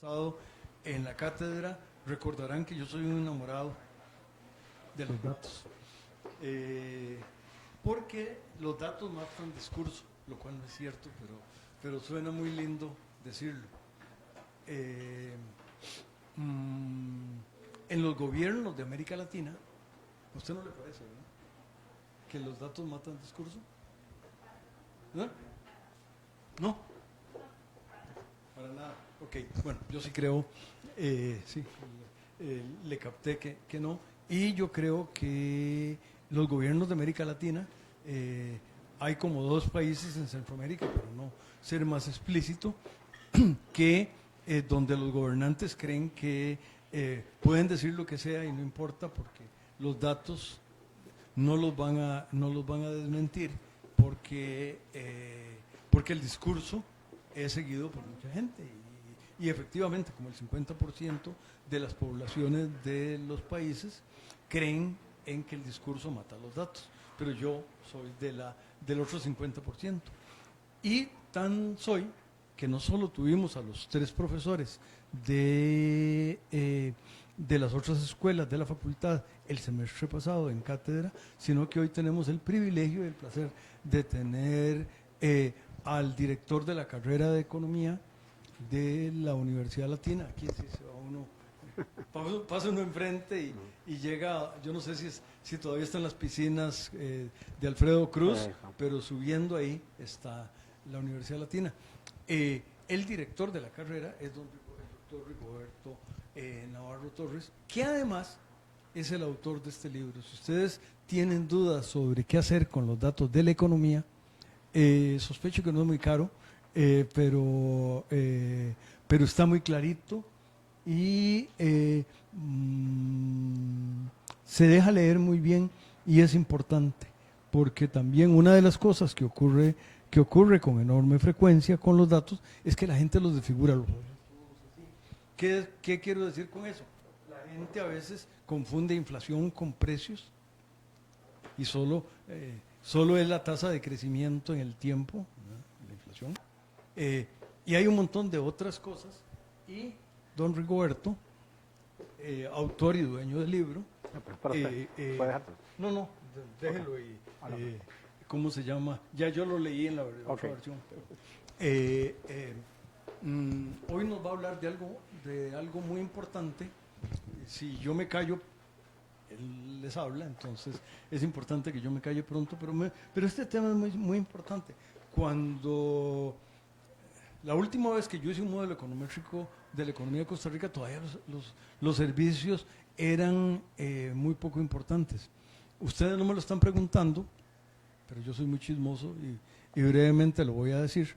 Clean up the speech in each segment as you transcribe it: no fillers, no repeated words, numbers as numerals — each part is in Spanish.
pasado en la cátedra, recordarán que yo soy un enamorado de los datos. Porque los datos matan discurso, lo cual no es cierto, pero suena muy lindo decirlo. En los gobiernos de América Latina, ¿a usted no le parece, verdad? ¿Que los datos matan discurso? ¿No? ¿No? Para nada. Ok, bueno, yo sí creo, sí, le capté que no. Y yo creo que los gobiernos de América Latina, hay como dos países en Centroamérica, pero no ser más explícito, que donde los gobernantes creen que pueden decir lo que sea y no importa porque los datos no los van a desmentir porque el discurso es seguido por mucha gente y efectivamente como el 50% de las poblaciones de los países creen en que el discurso mata los datos, pero yo soy del otro 50%. Y tan soy que no solo tuvimos a los 3 profesores de las otras escuelas de la facultad el semestre pasado en cátedra, sino que hoy tenemos el privilegio y el placer de tener al director de la carrera de Economía de la Universidad Latina. Aquí sí se va uno, pasa uno enfrente y llega, yo no sé si todavía están las piscinas de Alfredo Cruz, pero subiendo ahí está la Universidad Latina. El director de la carrera es el doctor Rigoberto Navarro Torres, que además es el autor de este libro. Si ustedes tienen dudas sobre qué hacer con los datos de la economía, sospecho que no es muy caro, pero está muy clarito y se deja leer muy bien y es importante, porque también una de las cosas que ocurre con enorme frecuencia con los datos es que la gente los desfigura. ¿Qué quiero decir con eso? La gente a veces confunde inflación con precios y solo es la tasa de crecimiento en el tiempo, ¿no? La inflación. Y hay un montón de otras cosas y don Rigoberto, autor y dueño del libro, no, déjelo y ¿cómo se llama? Ya yo lo leí en la otra versión. Hoy nos va a hablar de algo muy importante. Si yo me callo, él les habla, entonces es importante que yo me calle pronto, pero este tema es muy, muy importante. Cuando la última vez que yo hice un modelo econométrico de la economía de Costa Rica, todavía los servicios eran muy poco importantes. Ustedes no me lo están preguntando, pero yo soy muy chismoso y brevemente lo voy a decir.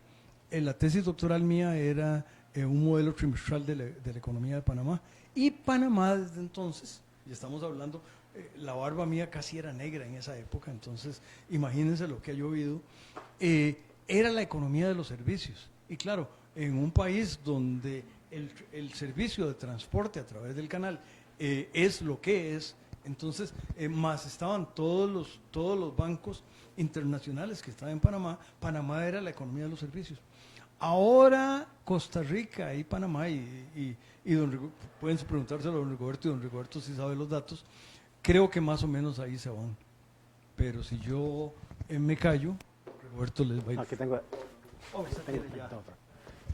La tesis doctoral mía era un modelo trimestral de la economía de Panamá, y Panamá desde entonces, y estamos hablando, la barba mía casi era negra en esa época, entonces imagínense lo que ha llovido, era la economía de los servicios. Y claro, en un país donde el servicio de transporte a través del canal es lo que es, entonces más estaban todos los bancos internacionales que estaban en Panamá. Panamá era la economía de los servicios. Ahora Costa Rica y Panamá, y pueden preguntárselo a don Rigoberto, y don Rigoberto sí sabe los datos, creo que más o menos ahí se van. Pero si yo me callo, Rigoberto les va a ir. Aquí tengo.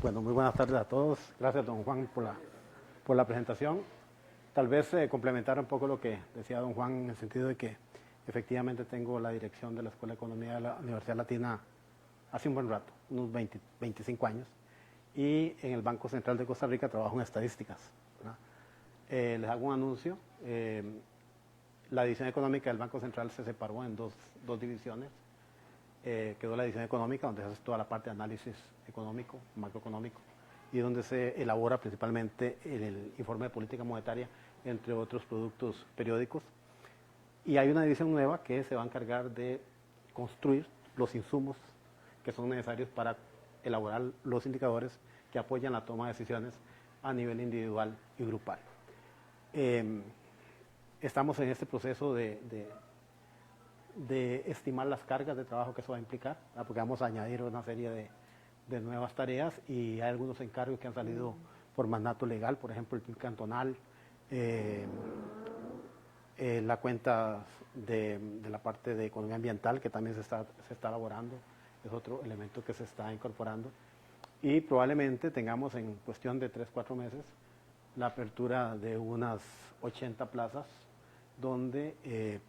Bueno, muy buenas tardes a todos. Gracias, don Juan, por la presentación. Tal vez complementar un poco lo que decía don Juan, en el sentido de que efectivamente tengo la dirección de la Escuela de Economía de la Universidad Latina hace un buen rato, unos 25 años, y en el Banco Central de Costa Rica trabajo en estadísticas. Les hago un anuncio. La división económica del Banco Central se separó en dos divisiones. Quedó la división económica, donde se hace toda la parte de análisis económico, macroeconómico, y donde se elabora principalmente el informe de política monetaria, entre otros productos periódicos. Y hay una división nueva que se va a encargar de construir los insumos que son necesarios para elaborar los indicadores que apoyan la toma de decisiones a nivel individual y grupal. Estamos en este proceso de estimar las cargas de trabajo que eso va a implicar, porque vamos a añadir una serie de nuevas tareas, y hay algunos encargos que han salido por mandato legal, por ejemplo, el PIB cantonal, la cuenta de la parte de economía ambiental, que también se está elaborando, es otro elemento que se está incorporando. Y probablemente tengamos en cuestión de 3-4 meses la apertura de unas 80 plazas donde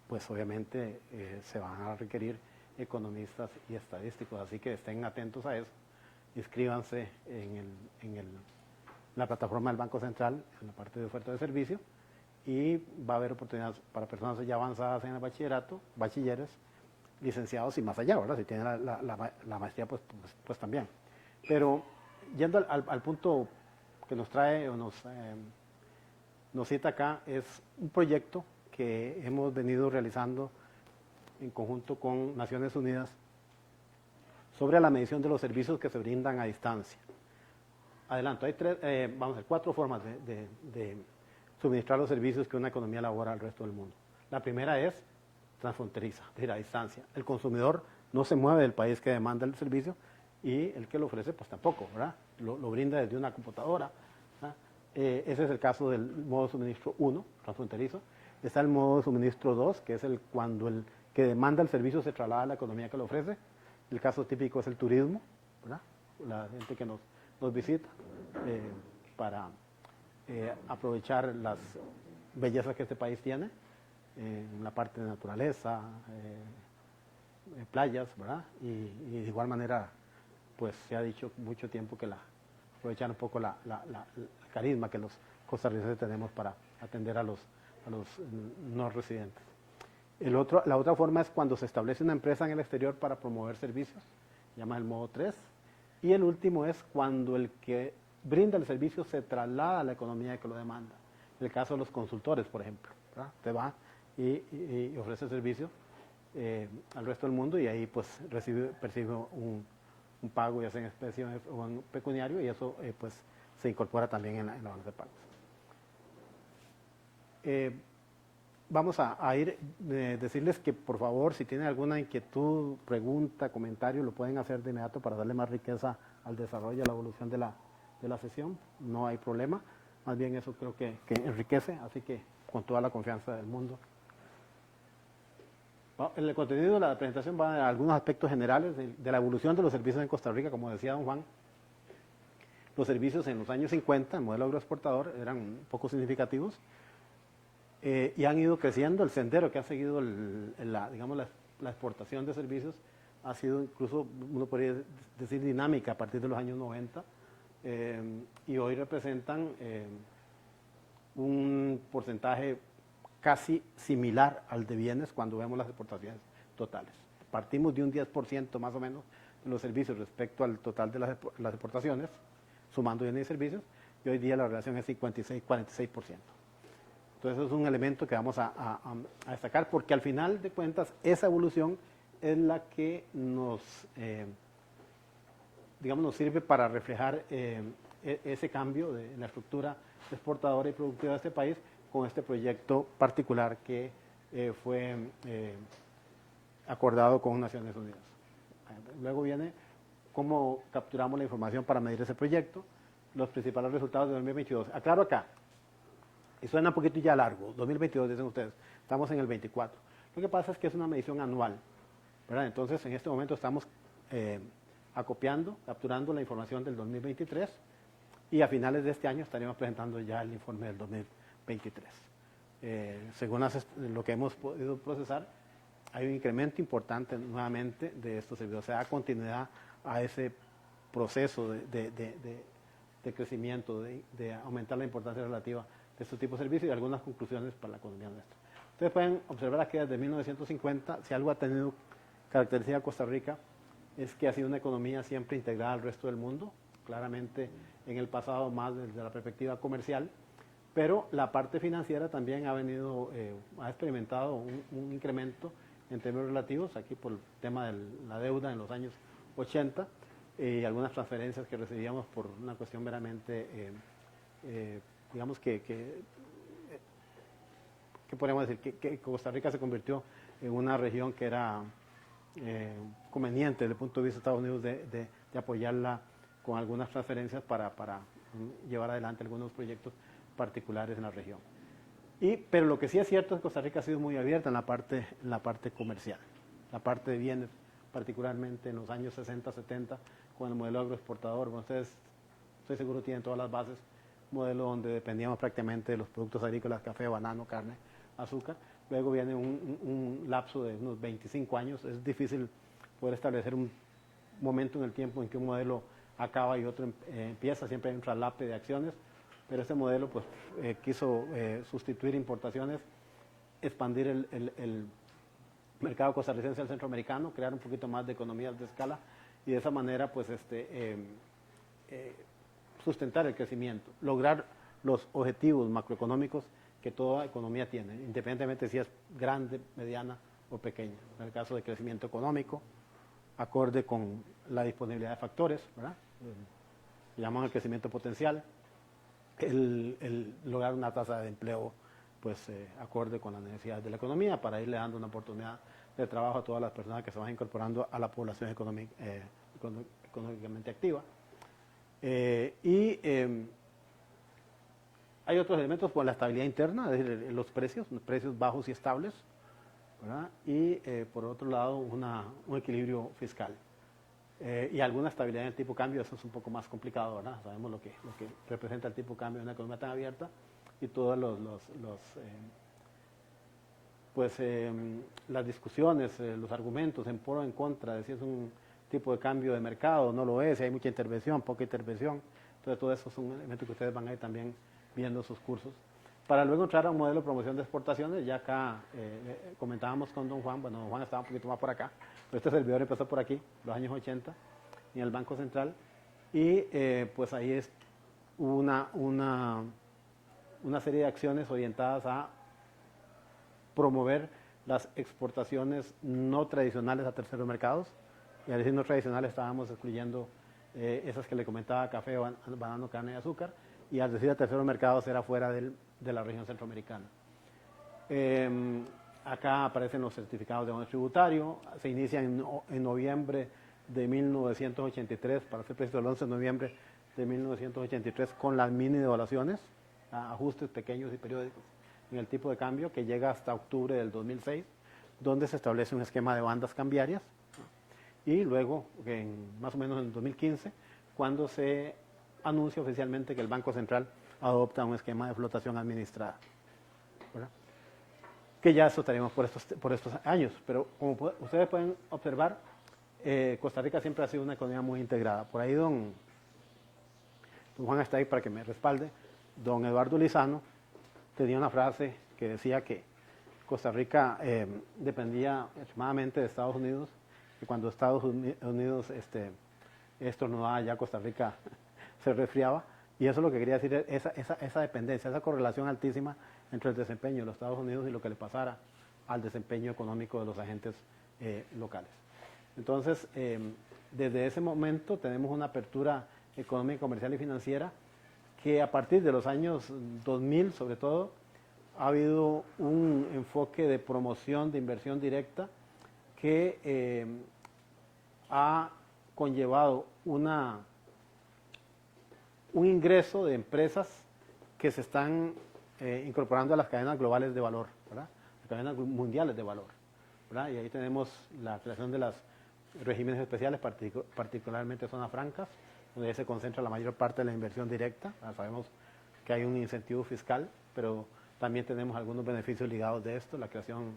pues obviamente se van a requerir economistas y estadísticos, así que estén atentos a eso, inscríbanse en la plataforma del Banco Central, en la parte de oferta de servicio, y va a haber oportunidades para personas ya avanzadas en el bachillerato, bachilleres, licenciados y más allá, ¿verdad? Si tienen la maestría, pues también. Pero yendo al punto que nos trae o nos cita acá, es un proyecto que hemos venido realizando en conjunto con Naciones Unidas sobre la medición de los servicios que se brindan a distancia. Adelanto, hay 4 formas de suministrar los servicios que una economía elabora al resto del mundo. La primera es transfronteriza, es decir, a distancia. El consumidor no se mueve del país que demanda el servicio y el que lo ofrece, pues tampoco, ¿verdad? Lo brinda desde una computadora. Ese es el caso del modo de suministro 1, transfronterizo. Está el modo de suministro 2, que es cuando el que demanda el servicio se traslada a la economía que lo ofrece. El caso típico es el turismo, ¿verdad? La gente que nos visita para aprovechar las bellezas que este país tiene, en la parte de naturaleza, playas, ¿verdad? Y de igual manera, pues se ha dicho mucho tiempo que aprovechar un poco la carisma que los costarricenses tenemos para atender a los no residentes. La otra forma es cuando se establece una empresa en el exterior para promover servicios, se llama el modo 3. Y el último es cuando el que brinda el servicio se traslada a la economía que lo demanda. En el caso de los consultores, por ejemplo, ¿verdad? Te va y ofrece servicio al resto del mundo y ahí pues percibe un pago, ya sea en especie o en pecuniario, y eso pues se incorpora también en la balanza de pagos. Vamos a ir, decirles que por favor, si tienen alguna inquietud, pregunta, comentario, lo pueden hacer de inmediato para darle más riqueza al desarrollo y a la evolución de la sesión. No hay problema, más bien eso creo que enriquece, así que con toda la confianza del mundo. En el contenido de la presentación van a algunos aspectos generales de la evolución de los servicios en Costa Rica, como decía don Juan. Los servicios en los años 50, el modelo agroexportador, eran poco significativos. Y han ido creciendo. El sendero que ha seguido la exportación de servicios ha sido incluso, uno podría decir, dinámica a partir de los años 90, y hoy representan un porcentaje casi similar al de bienes cuando vemos las exportaciones totales. Partimos de un 10% más o menos de los servicios respecto al total de las exportaciones, sumando bienes y servicios, y hoy día la relación es 56-46%. Entonces es un elemento que vamos a destacar porque al final de cuentas esa evolución es la que nos sirve para reflejar ese cambio en la estructura exportadora y productiva de este país con este proyecto particular que fue acordado con Naciones Unidas. Luego viene cómo capturamos la información para medir ese proyecto, los principales resultados de 2022. Aclaro acá, y suena un poquito ya largo, 2022 dicen ustedes, estamos en el 24. Lo que pasa es que es una medición anual, ¿verdad? Entonces en este momento estamos acopiando, capturando la información del 2023 y a finales de este año estaremos presentando ya el informe del 2023. Según lo que hemos podido procesar, hay un incremento importante nuevamente de estos servicios, o sea, da continuidad a ese proceso de crecimiento, de aumentar la importancia relativa de estos tipos de servicios y algunas conclusiones para la economía nuestra. Ustedes pueden observar aquí desde 1950, si algo ha tenido característica Costa Rica, es que ha sido una economía siempre integrada al resto del mundo, claramente en el pasado más desde la perspectiva comercial, pero la parte financiera también ha experimentado un incremento en términos relativos, aquí por el tema de la deuda en los años 80, y algunas transferencias que recibíamos por una cuestión meramente, digamos que podríamos decir que Costa Rica se convirtió en una región que era conveniente desde el punto de vista de Estados Unidos de apoyarla con algunas transferencias para llevar adelante algunos proyectos particulares en la región. Pero lo que sí es cierto es que Costa Rica ha sido muy abierta en la parte comercial, la parte de bienes, particularmente en los años 60, 70, con el modelo agroexportador. Bueno, ustedes, estoy seguro, tienen todas las bases, modelo donde dependíamos prácticamente de los productos agrícolas, café, banano, carne, azúcar. Luego viene un lapso de unos 25 años. Es difícil poder establecer un momento en el tiempo en que un modelo acaba y otro empieza. Siempre hay un traslape de acciones, pero este modelo pues, quiso sustituir importaciones, expandir el mercado costarricense al centroamericano, crear un poquito más de economías de escala y de esa manera pues, sustentar el crecimiento, lograr los objetivos macroeconómicos que toda economía tiene, independientemente si es grande, mediana o pequeña. En el caso de crecimiento económico, acorde con la disponibilidad de factores, ¿verdad? Llamamos el crecimiento potencial, el lograr una tasa de empleo pues acorde con las necesidades de la economía para irle dando una oportunidad de trabajo a todas las personas que se van incorporando a la población económicamente activa. Hay otros elementos como la estabilidad interna, es decir, los precios bajos y estables, ¿verdad? Y por otro lado un equilibrio fiscal. Y alguna estabilidad en el tipo de cambio, eso es un poco más complicado, ¿verdad? Sabemos lo que representa el tipo de cambio en una economía tan abierta y todas las discusiones, los argumentos en pro o en contra de si es un tipo de cambio de mercado, no lo es, si hay mucha intervención, poca intervención. Entonces todo eso es un elemento que ustedes van a ir también viendo sus cursos. Para luego entrar a un modelo de promoción de exportaciones, ya acá comentábamos con don Juan, bueno, don Juan estaba un poquito más por acá, pero este servidor empezó por aquí, los años 80, en el Banco Central, y pues ahí hubo una serie de acciones orientadas a promover las exportaciones no tradicionales a terceros mercados, y al decir no tradicionales estábamos excluyendo esas que le comentaba, café, banano, carne y azúcar, y al decir a terceros mercados era fuera de la región centroamericana. Acá aparecen los certificados de bono tributario, se inicia en noviembre de 1983, para ser preciso el 11 de noviembre de 1983, con las mini devaluaciones, ajustes pequeños y periódicos en el tipo de cambio, que llega hasta octubre del 2006, donde se establece un esquema de bandas cambiarias, y luego, más o menos en 2015, cuando se anuncia oficialmente que el Banco Central adopta un esquema de flotación administrada, ¿verdad? Que ya eso tenemos por estos años, pero como ustedes pueden observar, Costa Rica siempre ha sido una economía muy integrada. Por ahí don Juan está ahí para que me respalde. Don Eduardo Lizano tenía una frase que decía que Costa Rica dependía extremadamente de Estados Unidos, que cuando Estados Unidos estornudaba ya Costa Rica se resfriaba, y eso es lo que quería decir, esa dependencia, esa correlación altísima entre el desempeño de los Estados Unidos y lo que le pasara al desempeño económico de los agentes locales. Entonces, desde ese momento tenemos una apertura económica, comercial y financiera que a partir de los años 2000, sobre todo, ha habido un enfoque de promoción de inversión directa que ha conllevado un ingreso de empresas que se están incorporando a las cadenas globales de valor, ¿verdad? Las cadenas mundiales de valor, ¿verdad? Y ahí tenemos la creación de los regímenes especiales, particularmente zonas francas, donde se concentra la mayor parte de la inversión directa. Sabemos que hay un incentivo fiscal, pero también tenemos algunos beneficios ligados de esto, la creación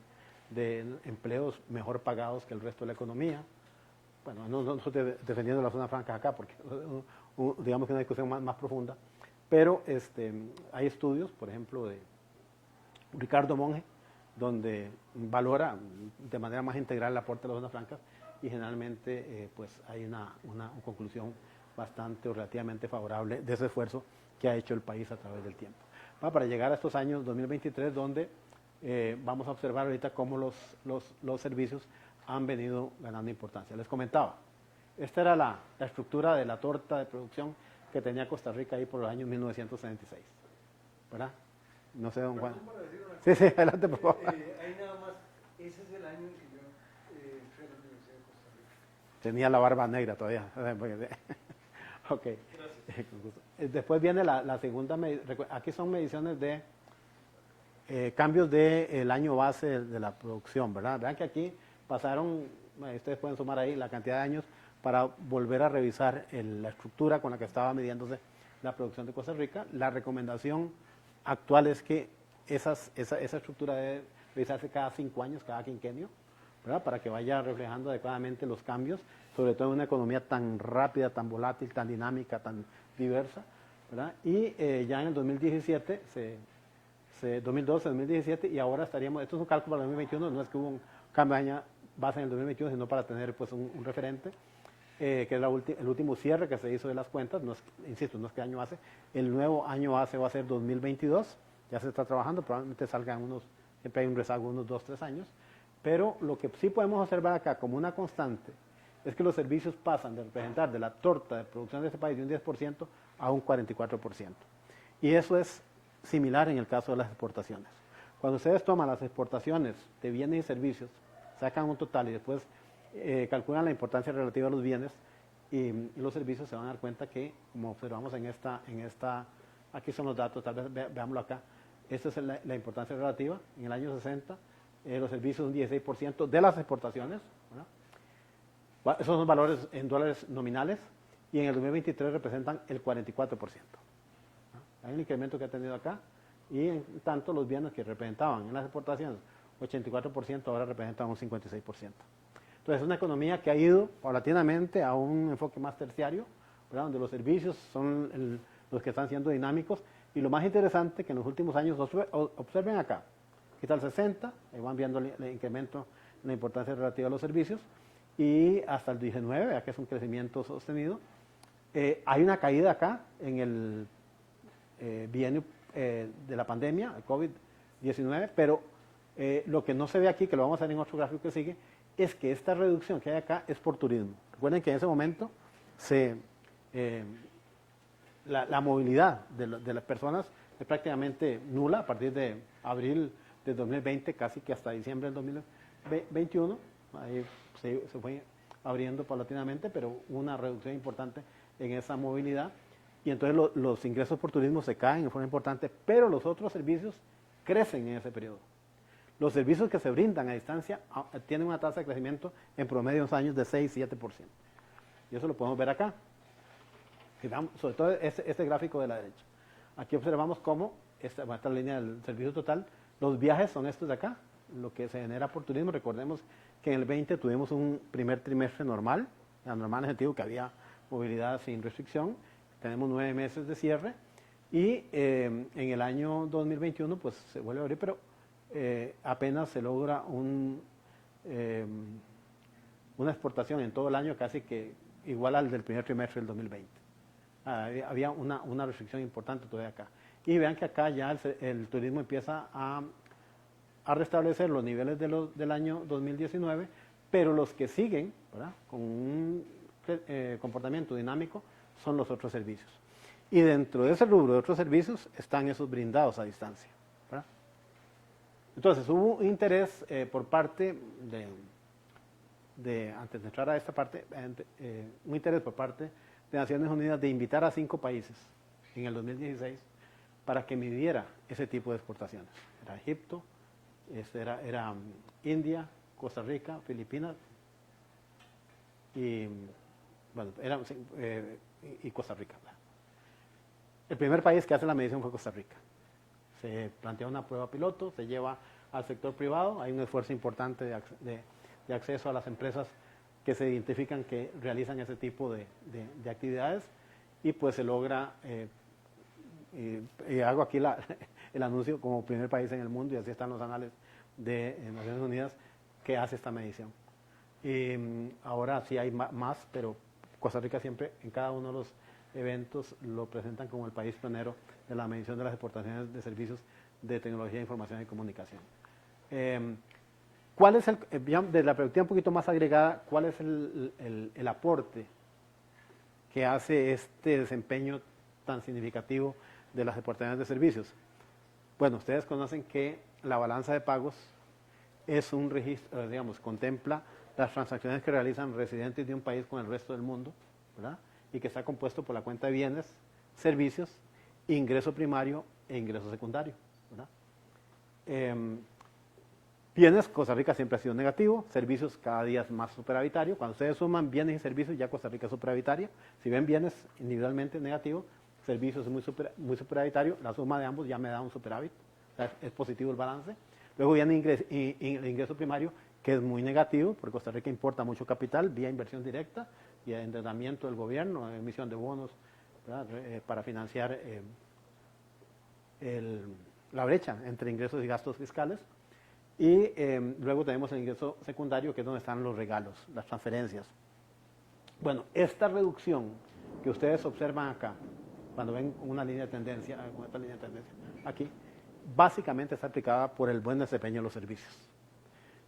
de empleos mejor pagados que el resto de la economía. Bueno, no estoy defendiendo las zonas francas acá, porque digamos que es una discusión más profunda, pero hay estudios, por ejemplo, de Ricardo Monge, donde valora de manera más integral el aporte de las zonas francas, y generalmente pues hay una conclusión bastante o relativamente favorable de ese esfuerzo que ha hecho el país a través del tiempo. Para llegar a estos años 2023, donde vamos a observar ahorita cómo los servicios han venido ganando importancia. Les comentaba, esta era la estructura de la torta de producción que tenía Costa Rica ahí por los años 1976, ¿verdad? No sé, don Juan. Sí, adelante, por favor. Ahí nada más, ese es el año en que yo fui a la Universidad de Costa Rica. Tenía la barba negra todavía. Ok. Con gusto. Después viene la segunda, aquí son mediciones de cambios del año base de la producción, ¿verdad? Vean que aquí pasaron, ustedes pueden sumar ahí la cantidad de años para volver a revisar la estructura con la que estaba midiéndose la producción de Costa Rica. La recomendación actual es que esa estructura debe revisarse cada 5 años, cada quinquenio, ¿verdad? Para que vaya reflejando adecuadamente los cambios, sobre todo en una economía tan rápida, tan volátil, tan dinámica, tan diversa, ¿verdad? Y ya en el 2017 2012, 2017, y ahora estaríamos, esto es un cálculo para el 2021, no es que hubo un cambio de año base en el 2021, sino para tener pues un referente, que es el último cierre que se hizo de las cuentas, no es, insisto, no es que año base, el nuevo año base va a ser 2022, ya se está trabajando, probablemente salgan siempre hay un rezago, unos 2, 3 años, pero lo que sí podemos observar acá como una constante es que los servicios pasan de representar de la torta de producción de este país de un 10% a un 44%. Y eso es similar en el caso de las exportaciones. Cuando ustedes toman las exportaciones de bienes y servicios, sacan un total y después calculan la importancia relativa a los bienes y los servicios, se van a dar cuenta que, como observamos en esta aquí son los datos, tal vez veámoslo acá, esta es la importancia relativa. En el año 60, los servicios un 16% de las exportaciones, ¿verdad? Esos son valores en dólares nominales, y en el 2023 representan el 44%. Hay un incremento que ha tenido acá, y en tanto los bienes que representaban en las exportaciones 84%, ahora representan un 56%. Entonces es una economía que ha ido paulatinamente a un enfoque más terciario, ¿verdad? Donde los servicios son los que están siendo dinámicos, y lo más interesante que en los últimos años, observen acá, aquí está el 60, ahí van viendo el incremento en la importancia relativa a los servicios, y hasta el 19, vea que es un crecimiento sostenido. Hay una caída acá en el bienio de la pandemia, el COVID-19, pero lo que no se ve aquí, que lo vamos a ver en otro gráfico que sigue, es que esta reducción que hay acá es por turismo. Recuerden que en ese momento la movilidad de las personas es prácticamente nula a partir de abril de 2020, casi que hasta diciembre del 2021. Ahí se fue abriendo paulatinamente, pero una reducción importante en esa movilidad. Y entonces los ingresos por turismo se caen de forma importante, pero los otros servicios crecen en ese periodo. Los servicios que se brindan a distancia tienen una tasa de crecimiento en promedio de unos años de 6-7%. Y eso lo podemos ver acá. Sobre todo este gráfico de la derecha. Aquí observamos cómo esta línea del servicio total, los viajes son estos de acá, lo que se genera por turismo. Recordemos que en el 20 tuvimos un primer trimestre normal, normal en el sentido que había movilidad sin restricción. Tenemos 9 meses de cierre, y en el año 2021 pues se vuelve a abrir, pero apenas se logra una exportación en todo el año casi que igual al del primer trimestre del 2020. Había una restricción importante todavía acá. Y vean que acá ya el turismo empieza a restablecer los niveles del año 2019, pero los que siguen, ¿verdad?, con un comportamiento dinámico son los otros servicios. Y dentro de ese rubro de otros servicios están esos brindados a distancia, ¿verdad? Entonces hubo interés por parte antes de entrar a esta parte, un interés por parte de Naciones Unidas de invitar a 5 países en el 2016 para que midiera ese tipo de exportaciones. Era Egipto, era India, Costa Rica, Filipinas y, bueno, y Costa Rica. El primer país que hace la medición fue Costa Rica. Se plantea una prueba piloto, se lleva al sector privado, hay un esfuerzo importante de acceso a las empresas que se identifican que realizan ese tipo de actividades, y pues se logra, y hago aquí el anuncio como primer país en el mundo, y así están los anales de Naciones Unidas, que hace esta medición. Ahora sí hay más, pero Costa Rica siempre en cada uno de los eventos lo presentan como el país pionero de la medición de las exportaciones de servicios de tecnología, información y comunicación. ¿Cuál es de la perspectiva un poquito más agregada, cuál es el aporte que hace este desempeño tan significativo de las exportaciones de servicios? Bueno, ustedes conocen que la balanza de pagos es un registro, digamos, contempla las transacciones que realizan residentes de un país con el resto del mundo, ¿verdad? y que está compuesto por la cuenta de bienes, servicios, ingreso primario e ingreso secundario, ¿verdad? Bienes, Costa Rica siempre ha sido negativo, servicios cada día es más superavitario. Cuando ustedes suman bienes y servicios, ya Costa Rica es superavitaria. Si ven bienes individualmente negativo, servicios es muy superavitario, la suma de ambos ya me da un superávit, o sea, es positivo el balance. Luego viene el ingreso primario, que es muy negativo, porque Costa Rica importa mucho capital vía inversión directa y endeudamiento del gobierno, emisión de bonos, para financiar la brecha entre ingresos y gastos fiscales. Y luego tenemos el ingreso secundario, que es donde están los regalos, las transferencias. Bueno, esta reducción que ustedes observan acá, cuando ven una línea de tendencia, esta línea de tendencia, aquí, básicamente está aplicada por el buen desempeño de los servicios.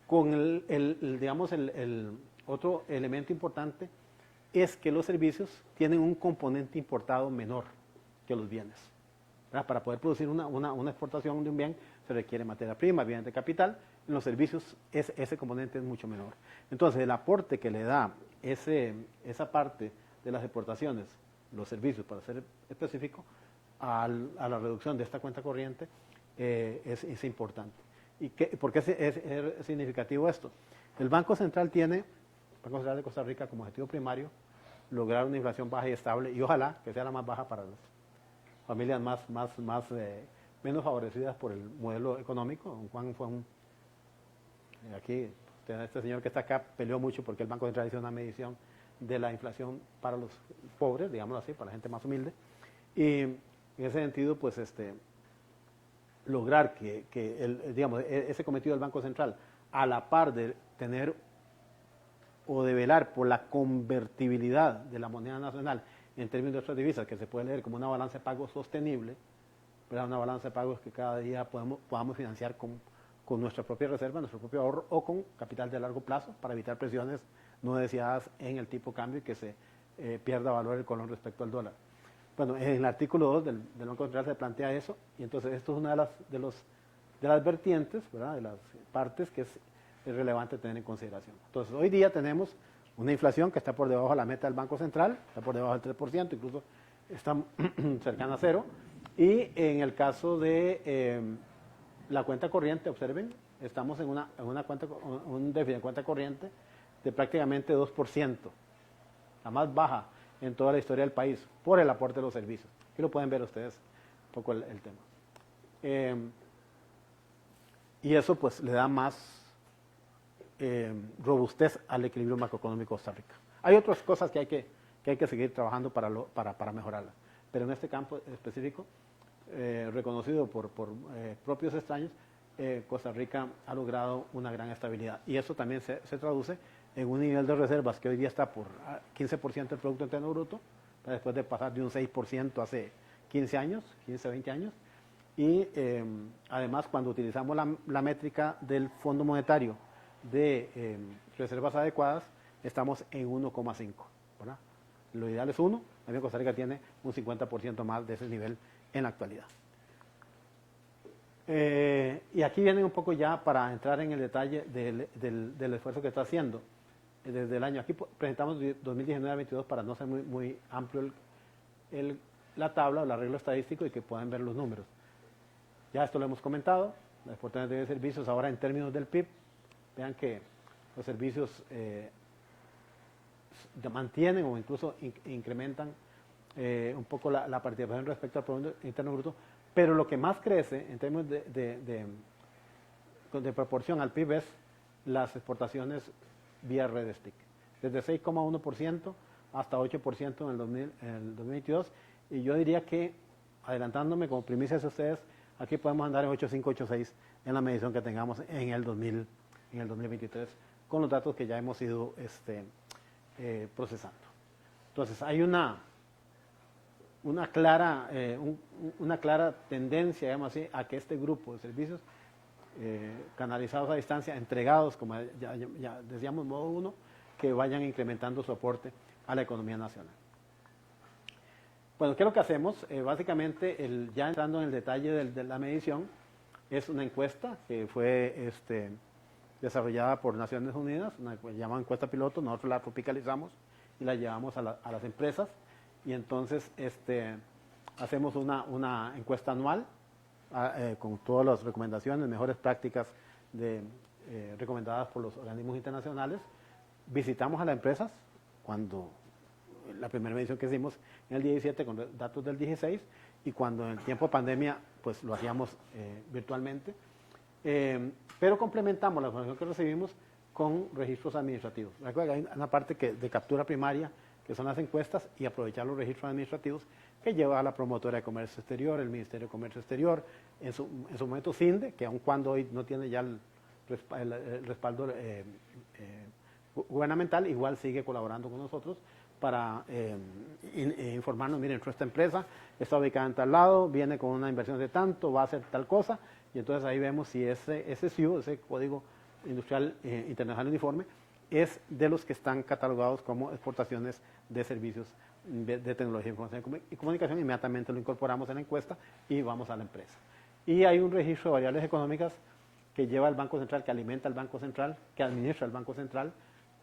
Con digamos, el otro elemento importante es que los servicios tienen un componente importado menor que los bienes. ¿Verdad? Para poder producir una exportación de un bien se requiere materia prima, bienes de capital. En los servicios ese componente es mucho menor. Entonces, el aporte que le da esa parte de las exportaciones, los servicios, para ser específico, a la reducción de esta cuenta corriente es importante. ¿Y por qué es significativo esto? El Banco Central de Costa Rica, como objetivo primario, lograr una inflación baja y estable, y ojalá que sea la más baja para las familias menos favorecidas por el modelo económico. Don Juan fue aquí, este señor que está acá peleó mucho porque el Banco Central hizo una medición de la inflación para los pobres, digámoslo así, para la gente más humilde. Y en ese sentido, pues lograr digamos, ese cometido del Banco Central, a la par de tener o de velar por la convertibilidad de la moneda nacional en términos de otras divisas, que se puede leer como una balanza de pagos sostenible, ¿verdad? Una balanza de pagos que cada día podamos financiar con nuestra propia reserva, nuestro propio ahorro, o con capital de largo plazo, para evitar presiones no deseadas en el tipo de cambio y que se pierda valor el colón respecto al dólar. Bueno, en el artículo 2 del Banco Central se plantea eso, y entonces esto es una de las vertientes, ¿verdad? De las partes que es relevante tener en consideración. Entonces, hoy día tenemos una inflación que está por debajo de la meta del Banco Central, está por debajo del 3%, incluso está cercana a cero, y en el caso de la cuenta corriente, observen, estamos en un déficit de cuenta corriente de prácticamente 2%, la más baja en toda la historia del país, por el aporte de los servicios. Aquí lo pueden ver ustedes un poco el tema. Y eso pues le da más robustez al equilibrio macroeconómico de Costa Rica. Hay otras cosas que hay que seguir trabajando para mejorarlas, pero en este campo específico, reconocido por propios extraños, Costa Rica ha logrado una gran estabilidad, y eso también se traduce en un nivel de reservas que hoy día está por 15% del Producto Interno Bruto, después de pasar de un 6% hace 15 años, 15, 20 años, y además cuando utilizamos la métrica del Fondo Monetario de reservas adecuadas, estamos en 1,5, ¿verdad? Lo ideal es 1, también Costa Rica tiene un 50% más de ese nivel en la actualidad. Y aquí viene un poco ya para entrar en el detalle del esfuerzo que está haciendo desde el año. Aquí presentamos 2019-22 para no ser muy amplio la tabla o el arreglo estadístico, y que puedan ver los números. Ya esto lo hemos comentado, las exportaciones de servicios ahora en términos del PIB. Vean que los servicios mantienen o incluso incrementan un poco la participación respecto al Producto Interno Bruto, pero lo que más crece en términos de proporción al PIB es las exportaciones vía red STIC, desde 6,1% hasta 8% en el 2022, y yo diría que, adelantándome como primicias a ustedes, aquí podemos andar en 8,5, 8,6 en la medición que tengamos en el 2023, con los datos que ya hemos ido procesando. Entonces, hay una clara tendencia, digamos así, a que este grupo de servicios canalizados a distancia, entregados, como ya decíamos, modo 1, que vayan incrementando su aporte a la economía nacional. Bueno, ¿qué es lo que hacemos? Básicamente, ya entrando en el detalle de la medición, es una encuesta que fue desarrollada por Naciones Unidas, una llamada encuesta piloto. Nosotros la tropicalizamos y la llevamos a las empresas. y entonces hacemos una encuesta anual con todas las recomendaciones, mejores prácticas recomendadas por los organismos internacionales. Visitamos a las empresas cuando la primera medición que hicimos en el 17 con datos del 16 y cuando en el tiempo de pandemia pues lo hacíamos virtualmente. Pero complementamos la información que recibimos con registros administrativos. Recuerda que hay una parte de captura primaria, que son las encuestas, y aprovechar los registros administrativos que lleva a la Promotora de Comercio Exterior, el Ministerio de Comercio Exterior, en su momento CINDE, que aun cuando hoy no tiene ya el respaldo gubernamental, igual sigue colaborando con nosotros para informarnos, miren, esta empresa está ubicada en tal lado, viene con una inversión de tanto, va a hacer tal cosa, y entonces ahí vemos si ese SIU, ese Código Industrial Internacional Uniforme, es de los que están catalogados como exportaciones de servicios de tecnología, información y comunicación. Inmediatamente lo incorporamos en la encuesta y vamos a la empresa. Y hay un registro de variables económicas que lleva el Banco Central, que alimenta el Banco Central, que administra el Banco Central,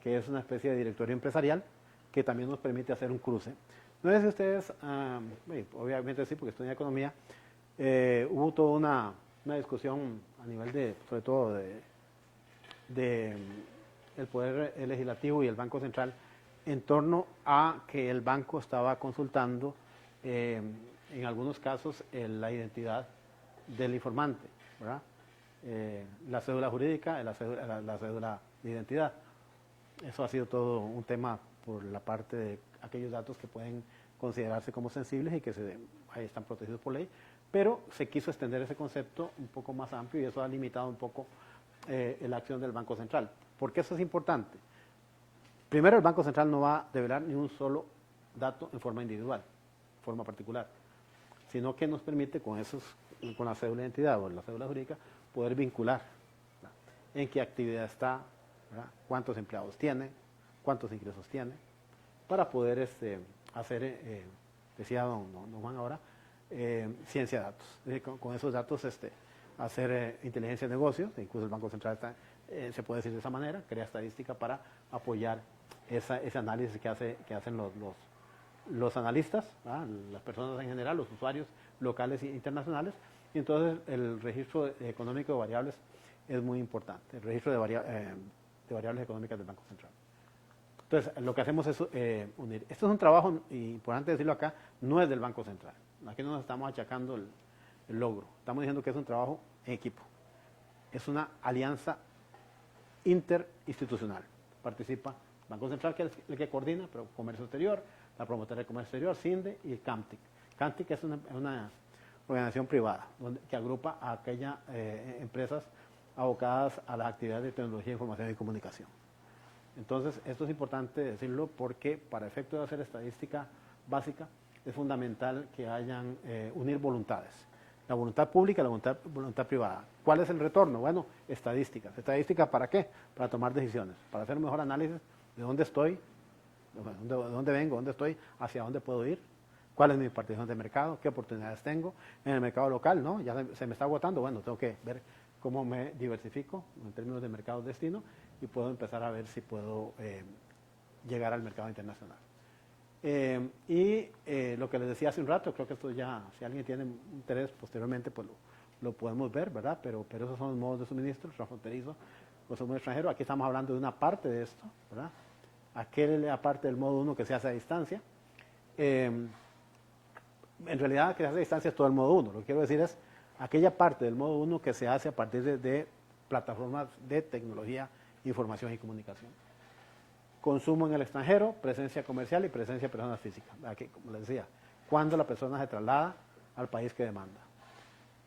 que es una especie de directorio empresarial, que también nos permite hacer un cruce. No sé si ustedes, obviamente sí, porque estudian economía, hubo toda una discusión a nivel sobre todo de el Poder Legislativo y el Banco Central en torno a que el banco estaba consultando en algunos casos la identidad del informante, ¿verdad? La cédula jurídica, la cédula de identidad. Eso ha sido todo un tema por la parte de aquellos datos que pueden considerarse como sensibles y que ahí están protegidos por ley, pero se quiso extender ese concepto un poco más amplio y eso ha limitado un poco la acción del Banco Central. ¿Por qué eso es importante? Primero, el Banco Central no va a develar ni un solo dato en forma individual, en forma particular, sino que nos permite con la cédula de identidad o la cédula jurídica poder vincular, ¿verdad?, en qué actividad está, ¿verdad?, cuántos empleados tiene, cuántos ingresos tiene, para poder hacer, decía don Juan ahora, ciencia de datos. Es decir, con esos datos hacer inteligencia de negocios, incluso el Banco Central se puede decir de esa manera, crea estadística para apoyar ese análisis que hacen los analistas, ¿verdad?, las personas en general, los usuarios locales e internacionales, y entonces el registro económico de variables es muy importante, el registro de variables económicas del Banco Central. Entonces, lo que hacemos es unir. Esto es un trabajo, y importante decirlo acá, no es del Banco Central. Aquí no nos estamos achacando el logro. Estamos diciendo que es un trabajo en equipo. Es una alianza interinstitucional. Participa el Banco Central, que es el que coordina, pero Comercio Exterior, la Promotora de Comercio Exterior, CINDE y el CAMTIC. CAMTIC es una organización privada que agrupa a aquellas empresas abocadas a las actividades de tecnología, información y comunicación. Entonces, esto es importante decirlo porque para efectos de hacer estadística básica es fundamental que hayan unir voluntades. La voluntad pública y la voluntad privada. ¿Cuál es el retorno? Bueno, estadísticas. ¿Estadística para qué? Para tomar decisiones, para hacer un mejor análisis de dónde estoy, de dónde vengo, dónde estoy, hacia dónde puedo ir, cuál es mi participación de mercado, qué oportunidades tengo. En el mercado local, ¿no? Ya se me está agotando, bueno, tengo que ver cómo me diversifico en términos de mercado destino y puedo empezar a ver si puedo llegar al mercado internacional. Lo que les decía hace un rato, creo que esto ya, si alguien tiene interés posteriormente, pues lo podemos ver, ¿verdad? Pero esos son los modos de suministro, transfronterizo, consumo extranjero. Aquí estamos hablando de una parte de esto, ¿verdad? Aquella parte del modo 1 que se hace a distancia. En realidad, que se hace a distancia es todo el modo 1. Lo que quiero decir es aquella parte del modo 1 que se hace a partir de plataformas de tecnología, información y comunicación. Consumo en el extranjero, presencia comercial y presencia de personas físicas. Aquí, como les decía, cuando la persona se traslada al país que demanda.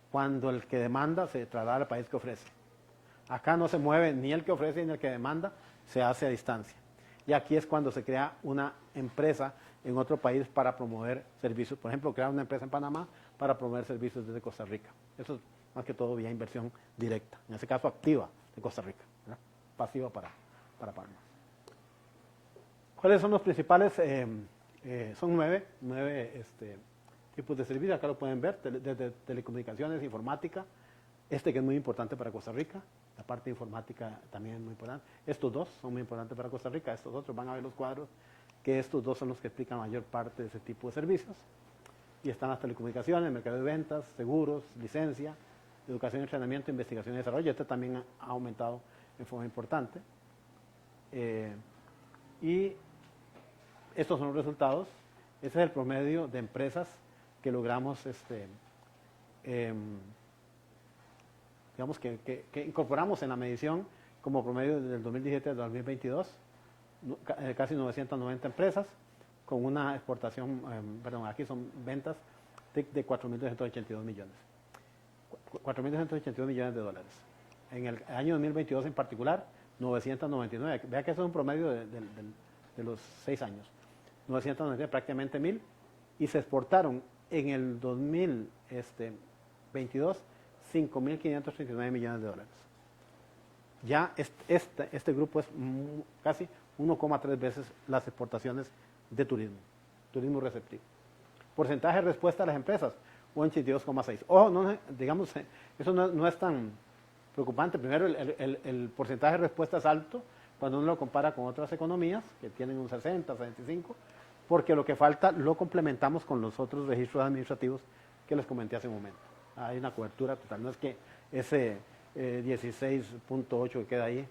Cuando el que demanda se traslada al país que ofrece. Acá no se mueve ni el que ofrece ni el que demanda, se hace a distancia. Y aquí es cuando se crea una empresa en otro país para promover servicios. Por ejemplo, crear una empresa en Panamá para promover servicios desde Costa Rica. Eso es más que todo vía inversión directa. En este caso, activa de Costa Rica, ¿verdad? Pasiva para Panamá. ¿Cuáles son los principales? Son nueve tipos de servicios. Acá lo pueden ver, desde telecomunicaciones, informática, que es muy importante para Costa Rica. La parte informática también es muy importante. Estos dos son muy importantes para Costa Rica. Estos otros van a ver los cuadros que estos dos son los que explican la mayor parte de ese tipo de servicios. Y están las telecomunicaciones, mercado de ventas, seguros, licencia, educación, entrenamiento, investigación y desarrollo. Este también ha aumentado en forma importante. Y estos son los resultados. Ese es el promedio de empresas que logramos, digamos que incorporamos en la medición como promedio del 2017 al 2022, casi 990 empresas, con una exportación, perdón, aquí son ventas de 4.282 millones. 4.282 millones de dólares. En el año 2022 en particular, 999. Vea que eso es un promedio de los 6 años. 999, prácticamente 1.000. Y se exportaron en el 2022 5.539 millones de dólares. Ya este grupo es casi 1,3 veces las exportaciones de turismo receptivo. Porcentaje de respuesta a las empresas, un 82,6. Ojo, no, digamos, eso no es tan preocupante. Primero, el porcentaje de respuesta es alto cuando uno lo compara con otras economías que tienen un 60, 65, porque lo que falta lo complementamos con los otros registros administrativos que les comenté hace un momento. Hay una cobertura total, no es que ese 16.8 que queda ahí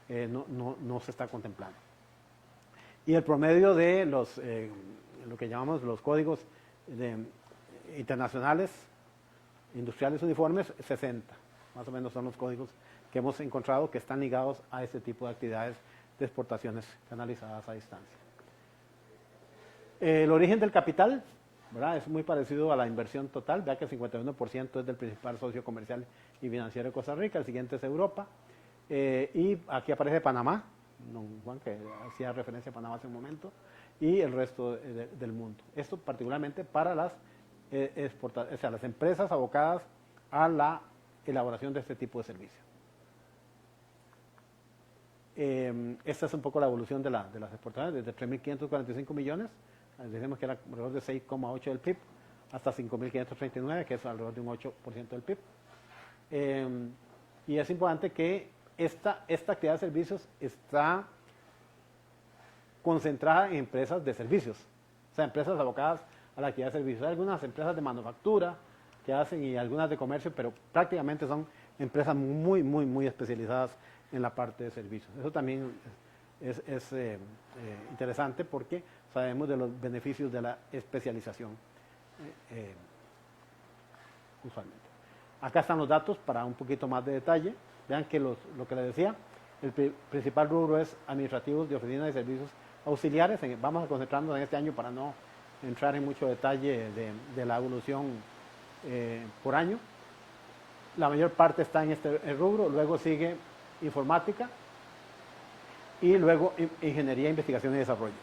no se está contemplando. Y el promedio de lo que llamamos los códigos internacionales, industriales uniformes, 60. Más o menos son los códigos que hemos encontrado que están ligados a este tipo de actividades de exportaciones canalizadas a distancia. El origen del capital, ¿verdad?, es muy parecido a la inversión total. Vea que el 51% es del principal socio comercial y financiero de Costa Rica, el siguiente es Europa, y aquí aparece Panamá, don Juan, que hacía referencia a Panamá hace un momento, y el resto del mundo. Esto particularmente para las las empresas abocadas a la elaboración de este tipo de servicios. Esta es un poco la evolución de las exportaciones, desde 3.545 millones, decimos que era alrededor de 6,8 del PIB, hasta 5.539, que es alrededor de un 8% del PIB. Y es importante que esta actividad de servicios está concentrada en empresas de servicios, o sea, empresas abocadas a la actividad de servicios. Hay algunas empresas de manufactura que hacen y algunas de comercio, pero prácticamente son empresas muy especializadas en la parte de servicios. Eso también es interesante porque sabemos de los beneficios de la especialización usualmente. Acá están los datos para un poquito más de detalle. Vean que lo que les decía, el principal rubro es administrativos de oficinas y servicios auxiliares. Vamos a concentrarnos en este año para no entrar en mucho detalle de la evolución por año. La mayor parte está en este rubro, luego sigue informática y luego ingeniería, investigación y desarrollo.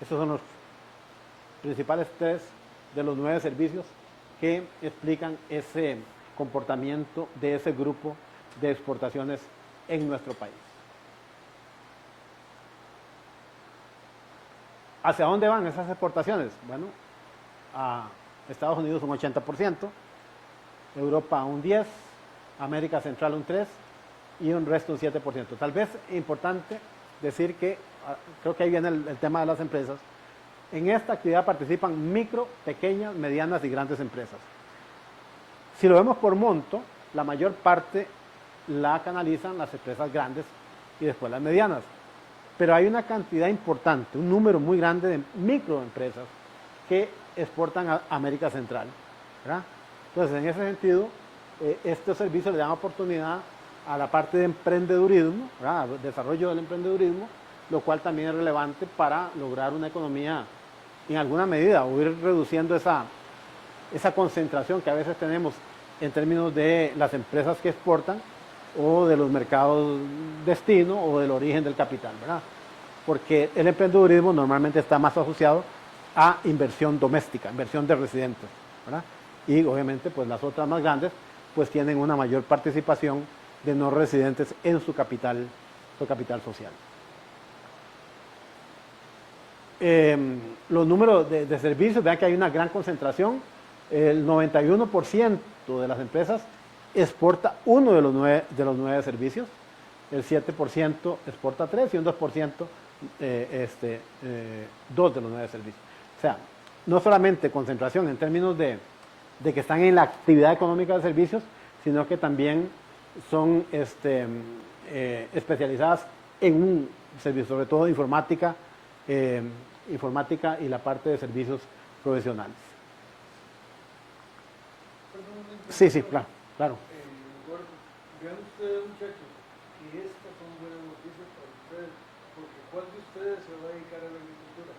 Estos son los principales 3 de los 9 servicios que explican ese comportamiento de ese grupo de exportaciones en nuestro país. ¿Hacia dónde van esas exportaciones? Bueno, a Estados Unidos un 80%, Europa un 10%, América Central un 3% y un resto un 7%. Tal vez es importante decir que, creo que ahí viene el tema de las empresas, en esta actividad participan micro, pequeñas, medianas y grandes empresas. Si lo vemos por monto, la mayor parte la canalizan las empresas grandes y después las medianas. Pero hay una cantidad importante, un número muy grande de microempresas que exportan a América Central, ¿verdad? Entonces, en ese sentido, estos servicios le dan oportunidad a la parte de emprendedurismo, ¿verdad?, desarrollo del emprendedurismo, lo cual también es relevante para lograr una economía en alguna medida o ir reduciendo esa concentración que a veces tenemos en términos de las empresas que exportan o de los mercados destino o del origen del capital, ¿verdad? Porque el emprendedurismo normalmente está más asociado a inversión doméstica, inversión de residentes, ¿verdad? Y obviamente pues las otras más grandes pues tienen una mayor participación de no residentes en su capital social. Los números de servicios, vean que hay una gran concentración. El 91% de las empresas exporta uno de los 9 servicios, el 7% exporta 3 y un 2% 2 de los 9 servicios. O sea, no solamente concentración en términos de que están en la actividad económica de servicios, sino que también son especializadas en un servicio, sobre todo informática, informática y la parte de servicios profesionales. Sí, sí, claro, claro. Vean ustedes, muchachos, que estas son buenas noticias para ustedes, porque ¿cuál de ustedes se va a dedicar a la agricultura?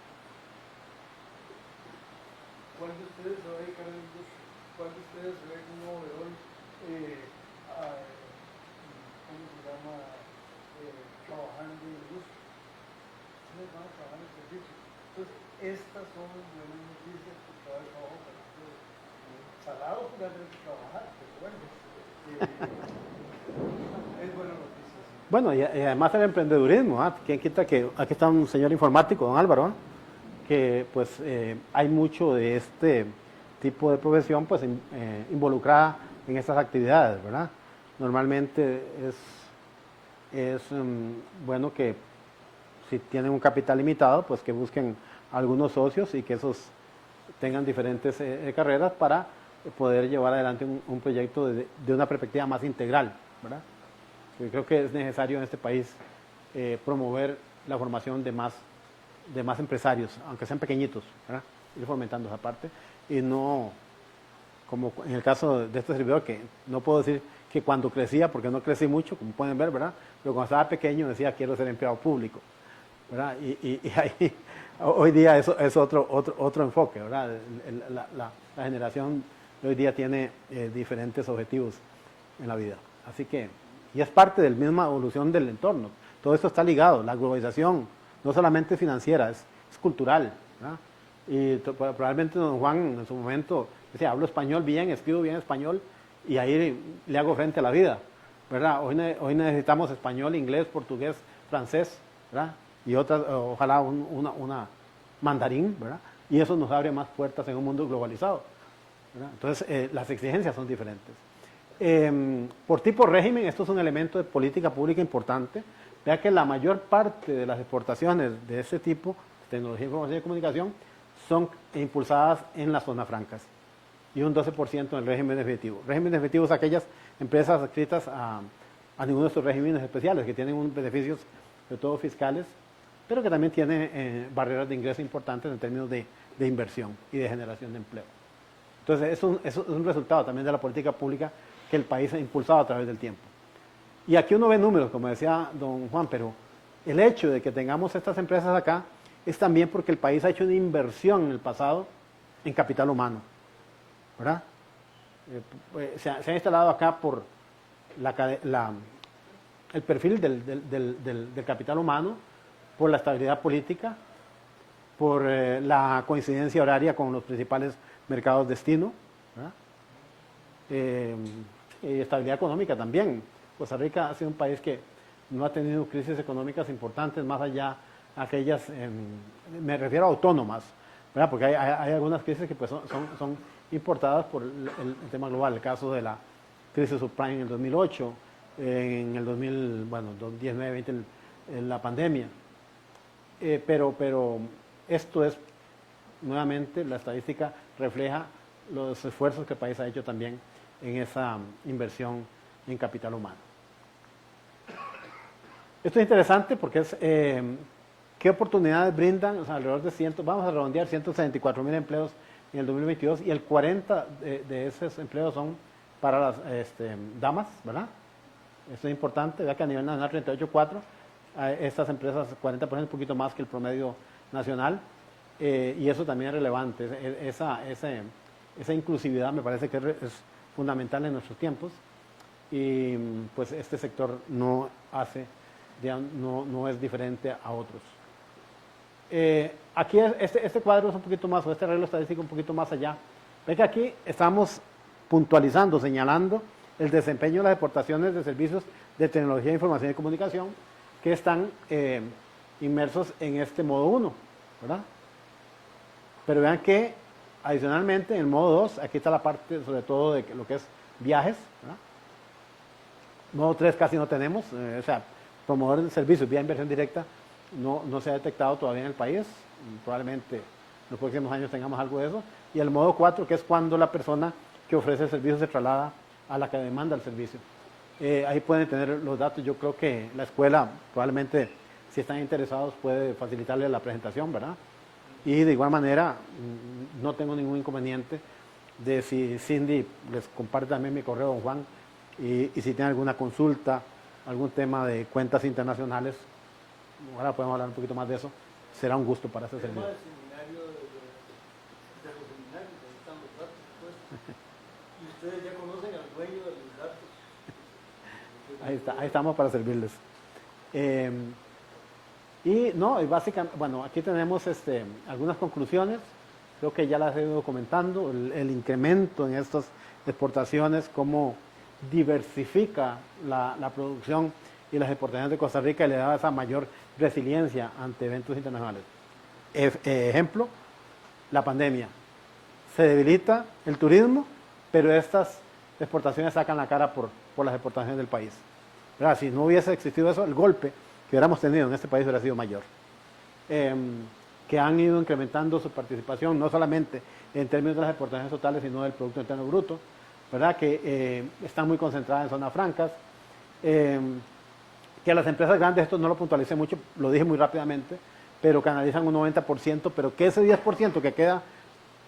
¿Cuál de ustedes se va a dedicar a la industria? ¿Cuál de ustedes se ve como overall, ¿cómo se llama? Trabajando en la industria. Ustedes van a trabajar en servicio. Entonces, estas son buenas noticias porque va a haber trabajo para ustedes. Salado porque van a tener que trabajar, pero bueno. Es buena noticia. Sí. Bueno, y además el emprendedurismo, ¿ah? ¿Quién quita que aquí está un señor informático, don Álvaro, ¿ah? Que pues hay mucho de este tipo de profesión pues involucrada en estas actividades, ¿verdad? Normalmente es bueno que si tienen un capital limitado, pues que busquen algunos socios y que esos tengan diferentes carreras para poder llevar adelante un proyecto de una perspectiva más integral, ¿verdad? Yo creo que es necesario en este país promover la formación de más empresarios, aunque sean pequeñitos, ¿verdad? Ir fomentando esa parte y no, como en el caso de este servidor, que no puedo decir que cuando crecía, porque no crecí mucho, como pueden ver, ¿verdad? Pero cuando estaba pequeño decía quiero ser empleado público, ¿verdad? Y ahí, hoy día eso es otro enfoque, ¿verdad? La generación de hoy día tiene diferentes objetivos en la vida. Así que, y es parte de la misma evolución del entorno. Todo esto está ligado, la globalización, no solamente financiera, es cultural, ¿verdad? Y probablemente don Juan en su momento decía, hablo español bien, escribo bien español, y ahí le hago frente a la vida, ¿verdad? Hoy necesitamos español, inglés, portugués, francés, ¿verdad? Y otras, ojalá una mandarín, ¿verdad? Y eso nos abre más puertas en un mundo globalizado, ¿verdad? Entonces, las exigencias son diferentes. Por tipo régimen, esto es un elemento de política pública importante. Vea que la mayor parte de las exportaciones de ese tipo, tecnología, información y comunicación, son impulsadas en las zonas francas y un 12% en el régimen efectivo. Régimen efectivo es aquellas empresas adscritas a ninguno de estos regímenes especiales que tienen unos beneficios, sobre todo fiscales, pero que también tienen barreras de ingreso importantes en términos de inversión y de generación de empleo. Entonces, es un resultado también de la política pública que el país ha impulsado a través del tiempo. Y aquí uno ve números, como decía don Juan, pero el hecho de que tengamos estas empresas acá es también porque el país ha hecho una inversión en el pasado en capital humano, ¿verdad? Se ha instalado acá por el perfil del capital humano, por la estabilidad política, por la coincidencia horaria con los principales mercados destino, ¿verdad? Y estabilidad económica también. Costa Rica ha sido un país que no ha tenido crisis económicas importantes, más allá aquellas, me refiero a autónomas, ¿verdad? Porque hay algunas crisis que pues son importadas por el tema global. El caso de la crisis subprime en el 2008, en el 2019, 20, la pandemia. Pero esto es, nuevamente, la estadística refleja los esfuerzos que el país ha hecho también en esa inversión en capital humano. Esto es interesante porque es qué oportunidades brindan, o sea, alrededor de vamos a redondear 164,000 empleos en el 2022 y el 40 de esos empleos son para las damas, ¿verdad? Esto es importante, vea que a nivel nacional 38,4, estas empresas 40% un poquito más que el promedio nacional, y eso también es relevante, esa inclusividad me parece que es fundamental en nuestros tiempos, y pues este sector no es diferente a otros. Aquí este cuadro es un poquito más, o este arreglo estadístico un poquito más allá. Ve que aquí estamos puntualizando, señalando el desempeño de las exportaciones de servicios de tecnología, información y comunicación que están inmersos en este modo 1, ¿verdad? Pero vean que adicionalmente en el modo 2, aquí está la parte sobre todo de lo que es viajes, ¿verdad? Modo 3 casi no tenemos, o sea, promover servicios vía inversión directa no se ha detectado todavía en el país, probablemente en los próximos años tengamos algo de eso, y el modo 4, que es cuando la persona que ofrece el servicio se traslada a la que demanda el servicio. Ahí pueden tener los datos. Yo creo que la escuela probablemente, si están interesados, puede facilitarles la presentación, ¿verdad? Y de igual manera, no tengo ningún inconveniente de si Cindy les comparte también mi correo, don Juan, y si tienen alguna consulta, algún tema de cuentas internacionales, ahora podemos hablar un poquito más de eso, será un gusto para ese servicio. Y ustedes ya conocen al dueño de los datos. Ahí estamos para servirles. Y básicamente, bueno, aquí tenemos algunas conclusiones, creo que ya las he ido comentando, el incremento en estas exportaciones, cómo diversifica la producción y las exportaciones de Costa Rica y le da esa mayor resiliencia ante eventos internacionales. Ejemplo, la pandemia. Se debilita el turismo, pero estas exportaciones sacan la cara por las exportaciones del país. ¿Verdad? Si no hubiese existido eso, el golpe que hubiéramos tenido en este país hubiera sido mayor. Que han ido incrementando su participación, no solamente en términos de las exportaciones totales, sino del Producto Interno Bruto, ¿verdad? Que están muy concentradas en zonas francas, que las empresas grandes, esto no lo puntualicé mucho, lo dije muy rápidamente, pero canalizan un 90%, pero que ese 10% que queda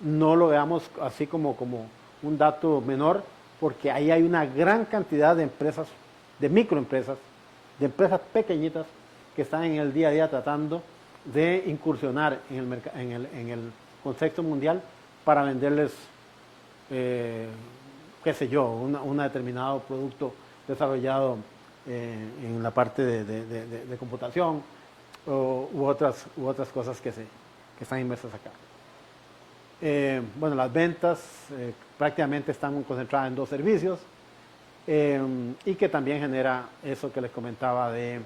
no lo veamos así como un dato menor, porque ahí hay una gran cantidad de empresas, de microempresas, de empresas pequeñitas que están en el día a día tratando de incursionar en el contexto mundial para venderles, qué sé yo, un determinado producto desarrollado en la parte de computación u otras cosas que están inmersas acá. Bueno, las ventas prácticamente están concentradas en 2 servicios y que también genera eso que les comentaba de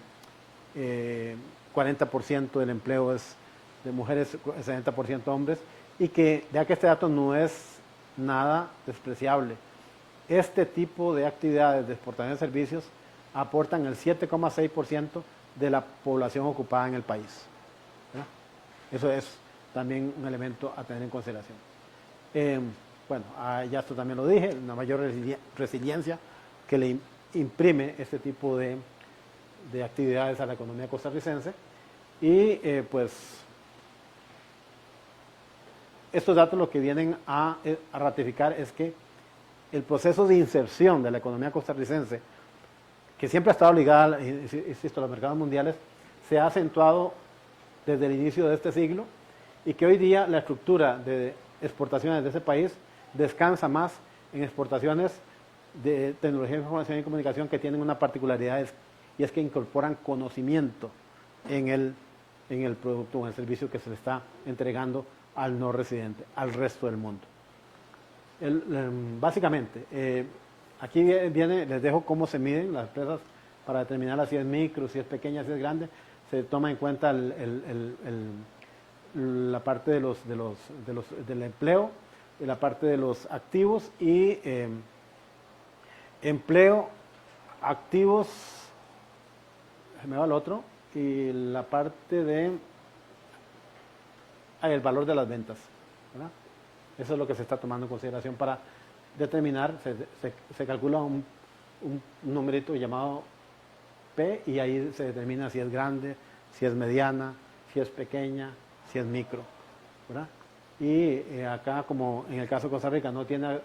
40% del empleo es de mujeres, 60% hombres, y que ya que este dato no es nada despreciable, este tipo de actividades de exportación de servicios aportan el 7,6% de la población ocupada en el país, ¿verdad? Eso es también un elemento a tener en consideración. Bueno, ya esto también lo dije, una mayor resiliencia que le imprime este tipo de actividades a la economía costarricense y pues estos datos lo que vienen a ratificar es que el proceso de inserción de la economía costarricense, que siempre ha estado ligada, insisto, a los mercados mundiales, se ha acentuado desde el inicio de este siglo y que hoy día la estructura de exportaciones de ese país descansa más en exportaciones de tecnología de información y comunicación que tienen una particularidad y es que incorporan conocimiento en el producto o en el servicio que se le está entregando al no residente, al resto del mundo. Básicamente, aquí viene, les dejo cómo se miden las empresas para determinar si es micro, si es pequeña, si es grande. Se toma en cuenta la parte del empleo, la parte de los activos y empleo, activos, me va el otro, y la parte de el valor de las ventas, ¿verdad? Eso es lo que se está tomando en consideración para determinar, se calcula un numerito llamado P y ahí se determina si es grande, si es mediana, si es pequeña, si es micro, ¿verdad? Y acá, como en el caso de Costa Rica no tiene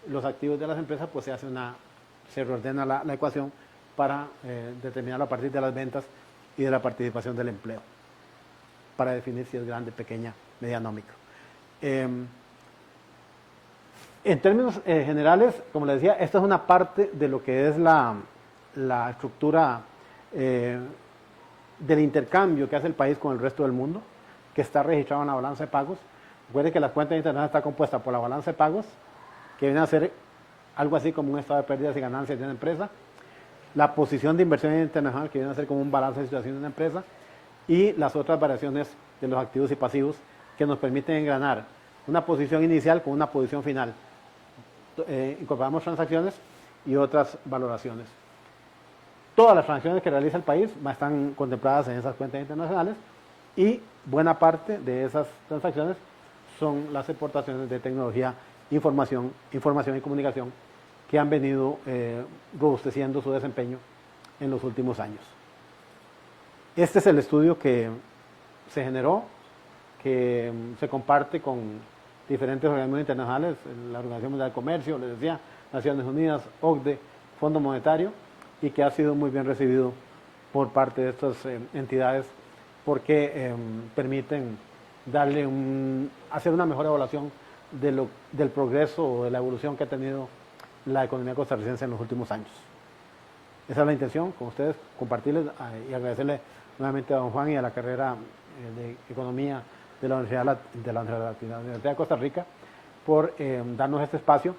los activos de las empresas, pues se reordena la ecuación para determinarlo a partir de las ventas y de la participación del empleo, para definir si es grande, pequeña, mediana o micro. En términos generales, como les decía, esta es una parte de lo que es la estructura del intercambio que hace el país con el resto del mundo, que está registrado en la balanza de pagos. Recuerden que la cuenta internacional está compuesta por la balanza de pagos, que viene a ser algo así como un estado de pérdidas y ganancias de una empresa, la posición de inversión internacional, que viene a ser como un balance de situación de una empresa, y las otras variaciones de los activos y pasivos que nos permiten engranar una posición inicial con una posición final. Incorporamos transacciones y otras valoraciones. todas las transacciones que realiza el país están contempladas en esas cuentas internacionales y buena parte de esas transacciones son las exportaciones de tecnología, información y comunicación que han venido robusteciendo su desempeño en los últimos años. Este es el estudio que se generó, que se comparte con diferentes organismos internacionales, la Organización Mundial del Comercio, les decía, Naciones Unidas, OCDE, Fondo Monetario, y que ha sido muy bien recibido por parte de estas entidades porque permiten hacer una mejor evaluación del progreso o de la evolución que ha tenido la economía costarricense en los últimos años. Esa es la intención con ustedes, compartirles y agradecerle nuevamente a don Juan y a la carrera de Economía de la Universidad de Costa Rica por darnos este espacio,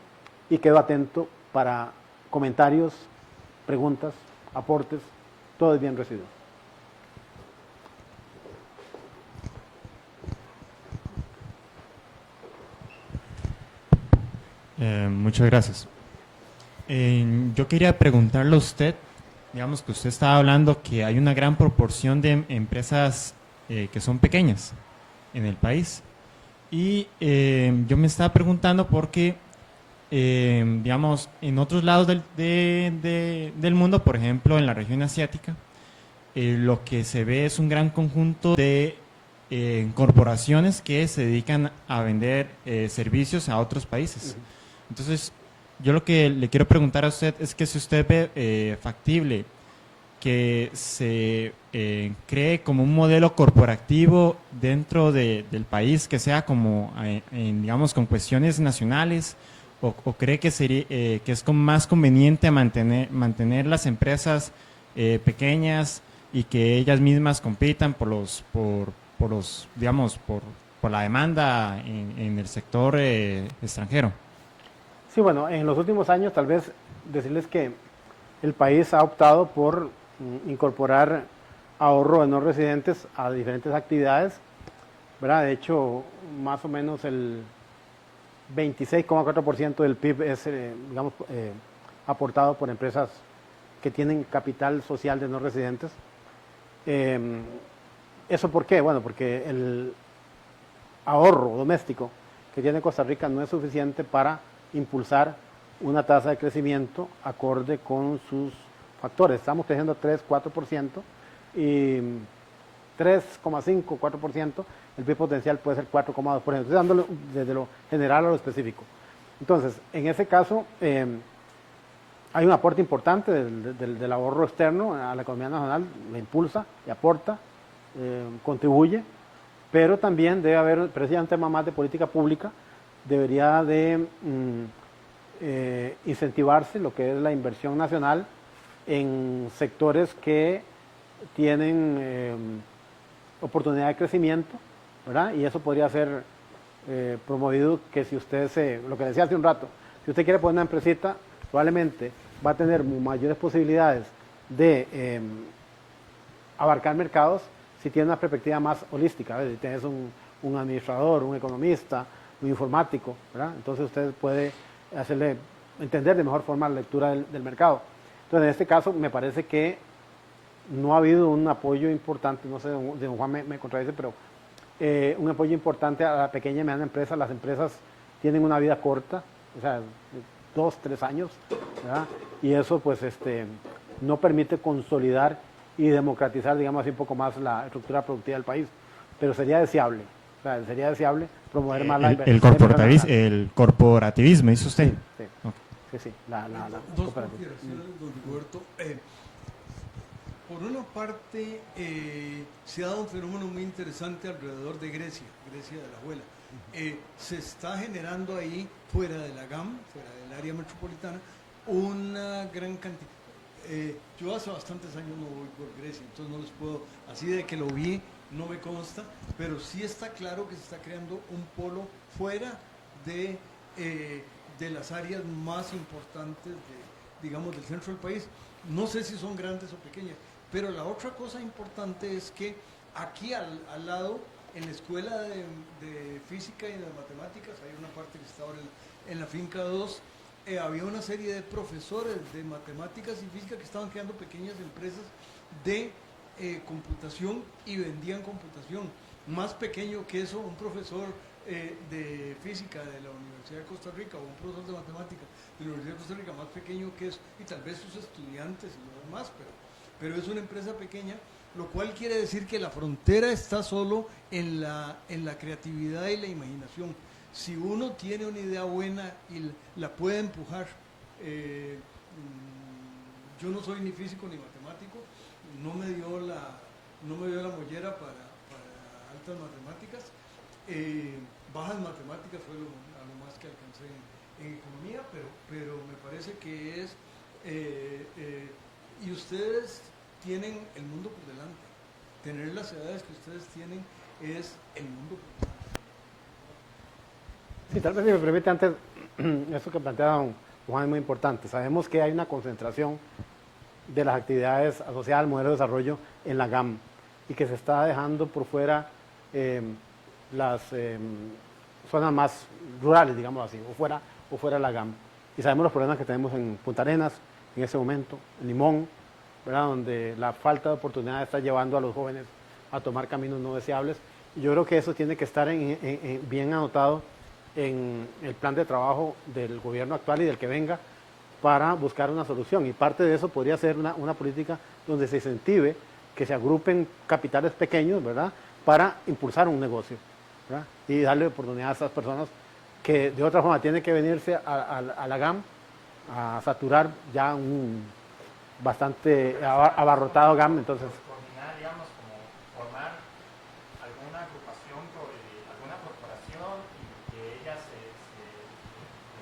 y quedo atento para comentarios, preguntas, aportes, todo es bien recibido. Muchas gracias. Yo quería preguntarle a usted, digamos que usted estaba hablando que hay una gran proporción de empresas que son pequeñas en el país, y yo me estaba preguntando porque, digamos, en otros lados del mundo, por ejemplo en la región asiática, lo que se ve es un gran conjunto de corporaciones que se dedican a vender servicios a otros países. Entonces, yo lo que le quiero preguntar a usted es que si usted ve factible que se cree como un modelo corporativo dentro del país que sea como, digamos, con cuestiones nacionales, o cree que sería que es más conveniente mantener las empresas pequeñas y que ellas mismas compitan por la demanda en el sector extranjero. Sí, bueno, en los últimos años tal vez decirles que el país ha optado por incorporar ahorro de no residentes a diferentes actividades, ¿verdad? De hecho, más o menos el 26,4% del PIB es, aportado por empresas que tienen capital social de no residentes. ¿Eso por qué? Bueno, porque el ahorro doméstico que tiene Costa Rica no es suficiente para impulsar una tasa de crecimiento acorde con sus factores. Estamos creciendo 3, 4% y 3,5, 4%, el PIB potencial puede ser 4,2%. Estoy dándole desde lo general a lo específico. Entonces, en ese caso, hay un aporte importante del ahorro externo a la economía nacional, la impulsa y aporta, contribuye, pero también debe haber, precisamente un tema más de política pública, debería de incentivarse lo que es la inversión nacional en sectores que tienen oportunidad de crecimiento, ¿verdad? Y eso podría ser promovido, que si usted lo que decía hace un rato, si usted quiere poner una empresita, probablemente va a tener mayores posibilidades de abarcar mercados si tiene una perspectiva más holística, ¿ves? Si tienes un administrador, un economista, un informático, ¿verdad? Entonces usted puede hacerle entender de mejor forma la lectura del mercado. Entonces, en este caso, me parece que no ha habido un apoyo importante, no sé, don Juan me contradice, pero un apoyo importante a la pequeña y mediana empresa. Las empresas tienen una vida corta, o sea, 2, 3 años, ¿verdad? Y eso, pues, no permite consolidar y democratizar, digamos así, un poco más la estructura productiva del país. Pero sería deseable, o sea, sería deseable promover más el corporativismo, ¿dice usted? Sí, sí. Okay. Sí. Dos consideraciones, don Roberto. Por una parte, se ha dado un fenómeno muy interesante alrededor de Grecia de la Abuela. Se está generando ahí, fuera de la GAM, fuera del área metropolitana, una gran cantidad. Yo hace bastantes años no voy por Grecia, entonces no les puedo, así de que lo vi, no me consta, pero sí está claro que se está creando un polo fuera de las áreas más importantes digamos, del centro del país. No sé si son grandes o pequeñas, pero la otra cosa importante es que aquí al lado, en la escuela de física y de matemáticas, hay una parte que está ahora en la finca 2, había una serie de profesores de matemáticas y física que estaban creando pequeñas empresas de computación y vendían computación. Más pequeño que eso, un profesor de física de la Universidad de Costa Rica o un profesor de matemática de la Universidad de Costa Rica, más pequeño que eso, y tal vez sus estudiantes y lo demás, pero es una empresa pequeña, lo cual quiere decir que la frontera está solo en la creatividad y la imaginación. Si uno tiene una idea buena y la puede empujar, yo no soy ni físico ni matemático, no me dio la mollera para altas matemáticas, bajas matemáticas fue a lo más que alcancé en economía, pero me parece que es, y ustedes tienen el mundo por delante, tener las edades que ustedes tienen es el mundo por delante. Sí, tal vez si me permite antes, eso que plantea don Juan es muy importante. Sabemos que hay una concentración de las actividades asociadas al modelo de desarrollo en la GAM y que se está dejando por fuera las zonas más rurales, digamos así, o fuera de la GAM. Y sabemos los problemas que tenemos en Punta Arenas en ese momento, en Limón, ¿verdad? Donde la falta de oportunidad está llevando a los jóvenes a tomar caminos no deseables. Y yo creo que eso tiene que estar bien anotado en el plan de trabajo del gobierno actual y del que venga para buscar una solución. Y parte de eso podría ser una política donde se incentive que se agrupen capitales pequeños, ¿verdad?, para impulsar un negocio, ¿verdad?, y darle oportunidad a esas personas que de otra forma tienen que venirse a la GAM a saturar ya un bastante abarrotado GAM. Entonces, Coordinar, digamos, como formar alguna agrupación, alguna corporación y que ellas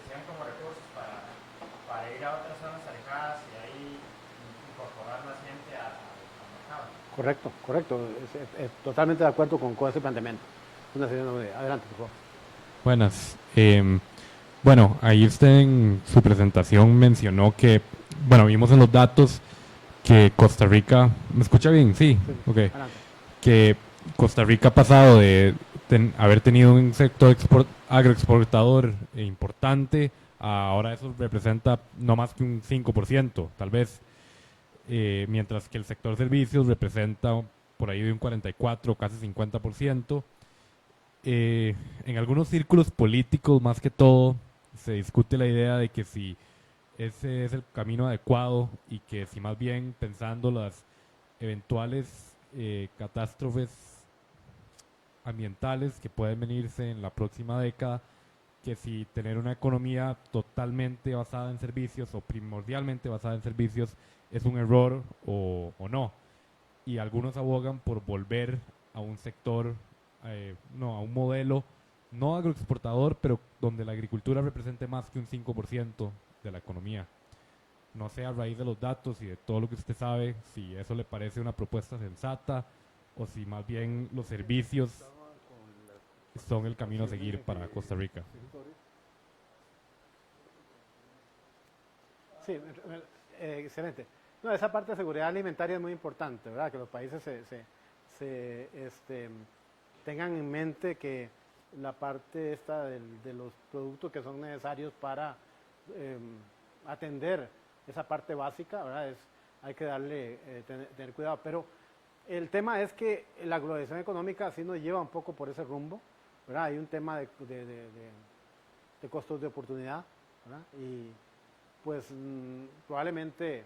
sean como recursos para ir a otras zonas alejadas y ahí incorporar más gente al mercado. correcto, totalmente de acuerdo con ese planteamiento. Adelante, por favor. Buenas. Bueno, ahí usted en su presentación mencionó que, bueno, vimos en los datos que Costa Rica, ¿me escucha bien? Sí, Sí, ok. adelante. Que Costa Rica ha pasado de haber tenido un sector agroexportador importante, ahora eso representa no más que un 5%, tal vez, mientras que el sector servicios representa por ahí de un 44, casi 50%. En algunos círculos políticos, más que todo, se discute la idea de que si ese es el camino adecuado y que si más bien pensando las eventuales catástrofes ambientales que pueden venirse en la próxima década, que si tener una economía totalmente basada en servicios o primordialmente basada en servicios es un error o no. Y algunos abogan por volver a un sector, a un modelo no agroexportador, pero donde la agricultura represente más que un 5% de la economía. No sé, a raíz de los datos y de todo lo que usted sabe, si eso le parece una propuesta sensata o si más bien los servicios son el camino a seguir para Costa Rica. Sí, excelente. No, esa parte de seguridad alimentaria es muy importante, ¿verdad? Que los países tengan en mente que la parte esta de los productos que son necesarios para atender esa parte básica, ¿verdad? Hay que darle, tener cuidado. Pero el tema es que la globalización económica sí nos lleva un poco por ese rumbo, ¿verdad? Hay un tema de costos de oportunidad, ¿verdad? Y pues probablemente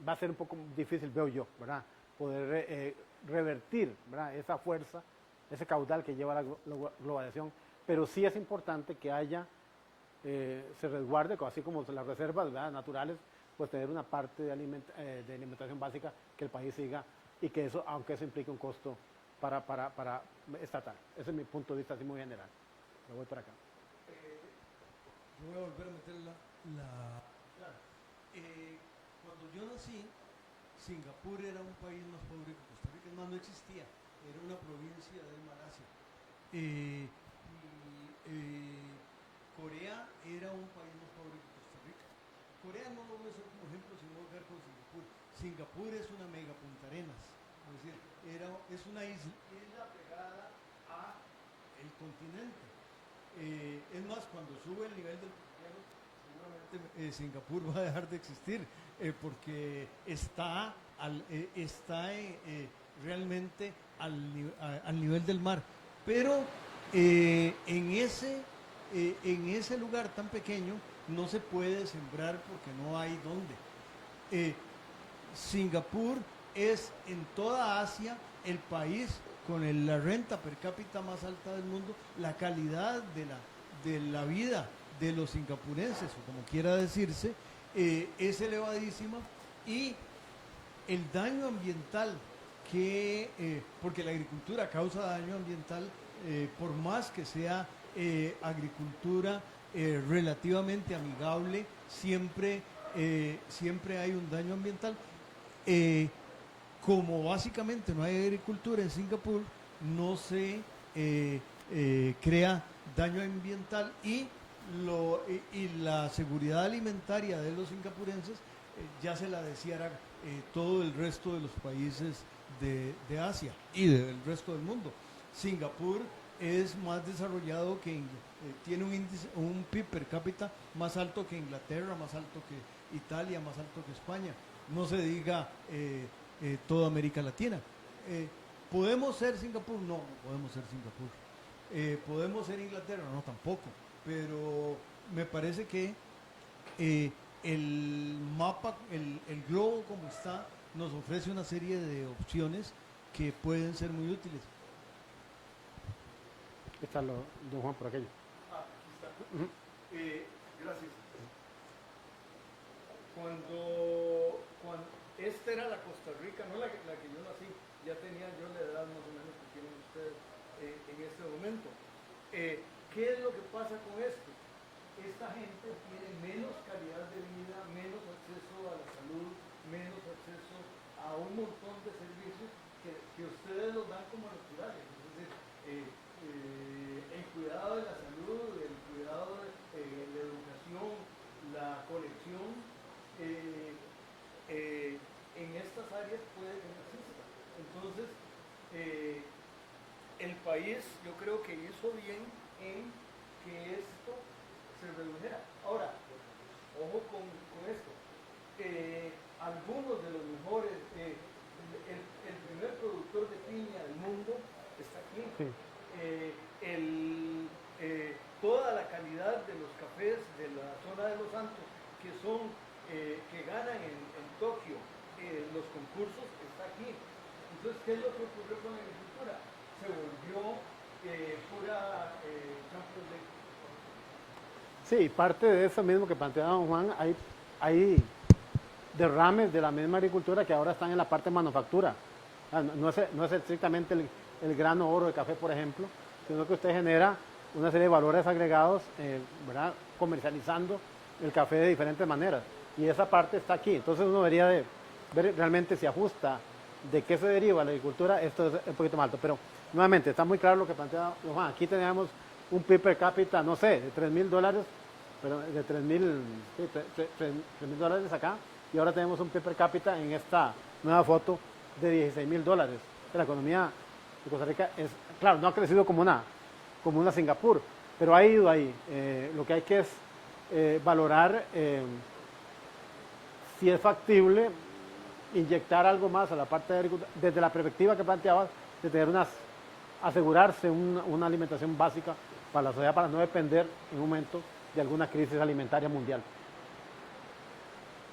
va a ser un poco difícil, veo yo, ¿verdad?, poder revertir, ¿verdad?, esa fuerza, ese caudal que lleva la globalización, pero sí es importante que haya, se resguarde, así como las reservas, ¿verdad?, naturales, pues tener una parte de alimentación básica que el país siga y que eso, aunque eso implique un costo para estatal. Ese es mi punto de vista así muy general. Me voy para acá. Yo voy a volver a meter claro. Cuando yo nací, Singapur era un país más pobre que Costa Rica, es más, no existía, era una provincia de Malasia. Corea era un país más pobre que Costa Rica. Corea no lo voy a usar como ejemplo, sino voy a ver con Singapur. Singapur es una mega Punta Arenas, es decir, es una isla pegada a el continente. Es más, cuando sube el nivel del petróleo, seguramente Singapur va a dejar de existir, porque está, realmente al nivel del mar. Pero en ese lugar tan pequeño no se puede sembrar porque no hay dónde. Singapur es en toda Asia el país con la renta per cápita más alta del mundo. La calidad de la vida de los singapurenses, o como quiera decirse, es elevadísima, y el daño ambiental porque la agricultura causa daño ambiental, por más que sea agricultura relativamente amigable, siempre hay un daño ambiental. Como básicamente no hay agricultura en Singapur, no se crea daño ambiental, y la seguridad alimentaria de los singapurenses ya se la deseara todo el resto de los países de Asia y del resto del mundo. Singapur es más desarrollado tiene un PIB per cápita más alto que Inglaterra, más alto que Italia, más alto que España. No se diga toda América Latina. ¿Podemos ser Singapur? No, no podemos ser Singapur. ¿Podemos ser Inglaterra? No, tampoco. Pero me parece que el mapa, el globo como está, nos ofrece una serie de opciones que pueden ser muy útiles. Está don Juan por aquello. Aquí está. Gracias. Cuando esta era la Costa Rica, no la que yo nací, ya tenía yo la edad más o menos que tienen ustedes en este momento. ¿Qué es lo que pasa con esto? Esta gente tiene menos calidad de vida, menos acceso a la salud, menos acceso a un montón de servicios que ustedes los dan como naturales. Es decir, el cuidado de la salud, el cuidado de la educación, la colección, en estas áreas puede que no exista. Entonces, el país yo creo que hizo bien en que esto se redujera. Ahora, ojo con esto. Algunos de los mejores, el primer productor de piña del mundo está aquí. Sí. Toda la calidad de los cafés de la zona de los Santos que ganan en Tokio los concursos está aquí. Entonces, ¿qué es lo que ocurrió con la agricultura? Se volvió pura Champions League. Sí, parte de eso mismo que planteaba don Juan, hay derrames de la misma agricultura que ahora están en la parte de manufactura. No es estrictamente el grano oro de café, por ejemplo, sino que usted genera una serie de valores agregados, ¿verdad?, comercializando el café de diferentes maneras. Y esa parte está aquí. Entonces uno debería de ver realmente si ajusta de qué se deriva la agricultura. Esto es un poquito más alto. Pero nuevamente, está muy claro lo que plantea don Juan. Aquí tenemos un PIB per cápita, no sé, de $3,000, pero de $3,000 acá. Y ahora tenemos un PIB per cápita en esta nueva foto de $16,000. La economía de Costa Rica claro, no ha crecido como una Singapur, pero ha ido ahí. Lo que hay que es valorar si es factible inyectar algo más a la parte de agricultura, desde la perspectiva que planteabas, de tener asegurarse una alimentación básica para la sociedad, para no depender en un momento de alguna crisis alimentaria mundial.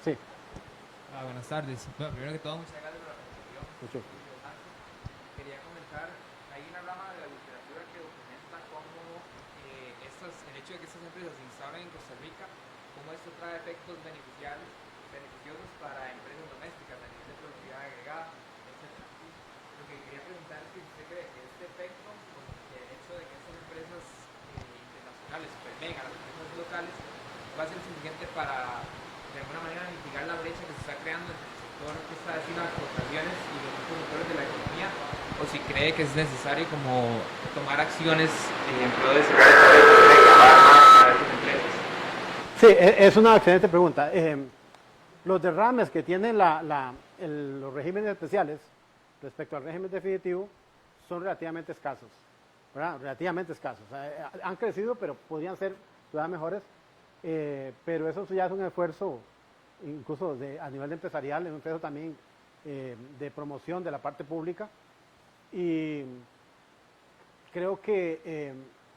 Sí. Buenas tardes. Bueno, primero que todo, muchas gracias por la presentación. Mucho. Quería comentar, hay una rama de la literatura que documenta cómo el hecho de que estas empresas se instalen en Costa Rica, cómo esto trae efectos beneficiosos para empresas domésticas a nivel de productividad agregada, etc. Lo que quería preguntar es si usted cree que este efecto, como que el hecho de que estas empresas internacionales permeen a las empresas locales, va a ser suficiente para de alguna manera mitigar la brecha que se está creando entre el sector que está destinado a exportaciones y los otros sectores de la economía, o si cree que es necesario como tomar acciones en pro de ese recabar más a esas empresas. Sí, es una excelente pregunta. Los derrames que tienen los regímenes especiales respecto al régimen definitivo son relativamente escasos. ¿verdad? Relativamente escasos. O sea, han crecido, pero podrían ser todavía mejores. Pero eso ya es un esfuerzo, incluso a nivel empresarial, es un esfuerzo también de promoción de la parte pública. Y creo que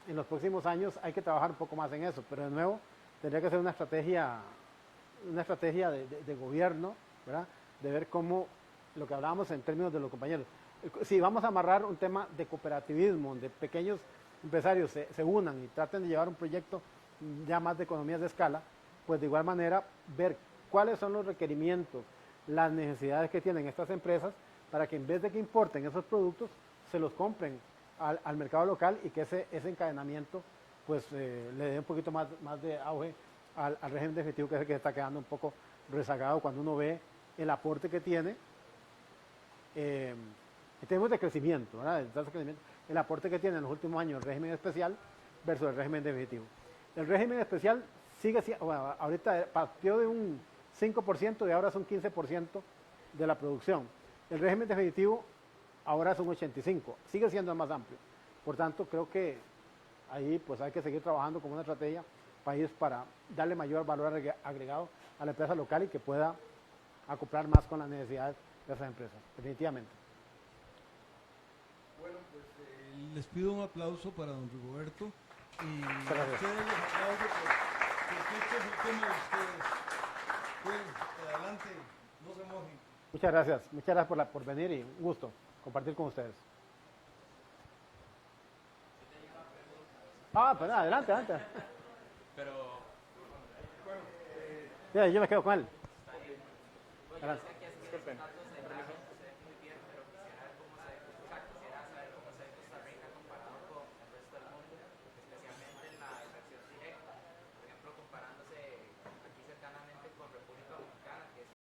en los próximos años hay que trabajar un poco más en eso, pero de nuevo tendría que ser una estrategia de gobierno, ¿verdad? De ver cómo, lo que hablábamos en términos de los compañeros, si vamos a amarrar un tema de cooperativismo, donde pequeños empresarios se unan y traten de llevar un proyecto ya más de economías de escala, pues de igual manera ver cuáles son los requerimientos, las necesidades que tienen estas empresas para que en vez de que importen esos productos, se los compren al mercado local y que ese encadenamiento pues le dé un poquito más de auge al régimen definitivo, que es el que está quedando un poco rezagado cuando uno ve el aporte que tiene en términos de crecimiento, ¿verdad? El aporte que tiene en los últimos años el régimen especial versus el régimen definitivo. El régimen especial sigue siendo, bueno, ahorita partió de un 5% y ahora es un 15% de la producción. El régimen definitivo ahora es un 85%, sigue siendo el más amplio. Por tanto, creo que ahí pues hay que seguir trabajando como una estrategia país para darle mayor valor agregado a la empresa local y que pueda acoplar más con las necesidades de esas empresas, definitivamente. Bueno, pues les pido un aplauso para don Rigoberto y Muchas a gracias. ustedes les aplaudo porque este es el tema de ustedes. Pues adelante, no se mojen. Muchas gracias por venir y un gusto compartir con ustedes. Pues nada, adelante. Pero, Ya, yo me quedo con él. oye, Adelante. es que aquí hace datos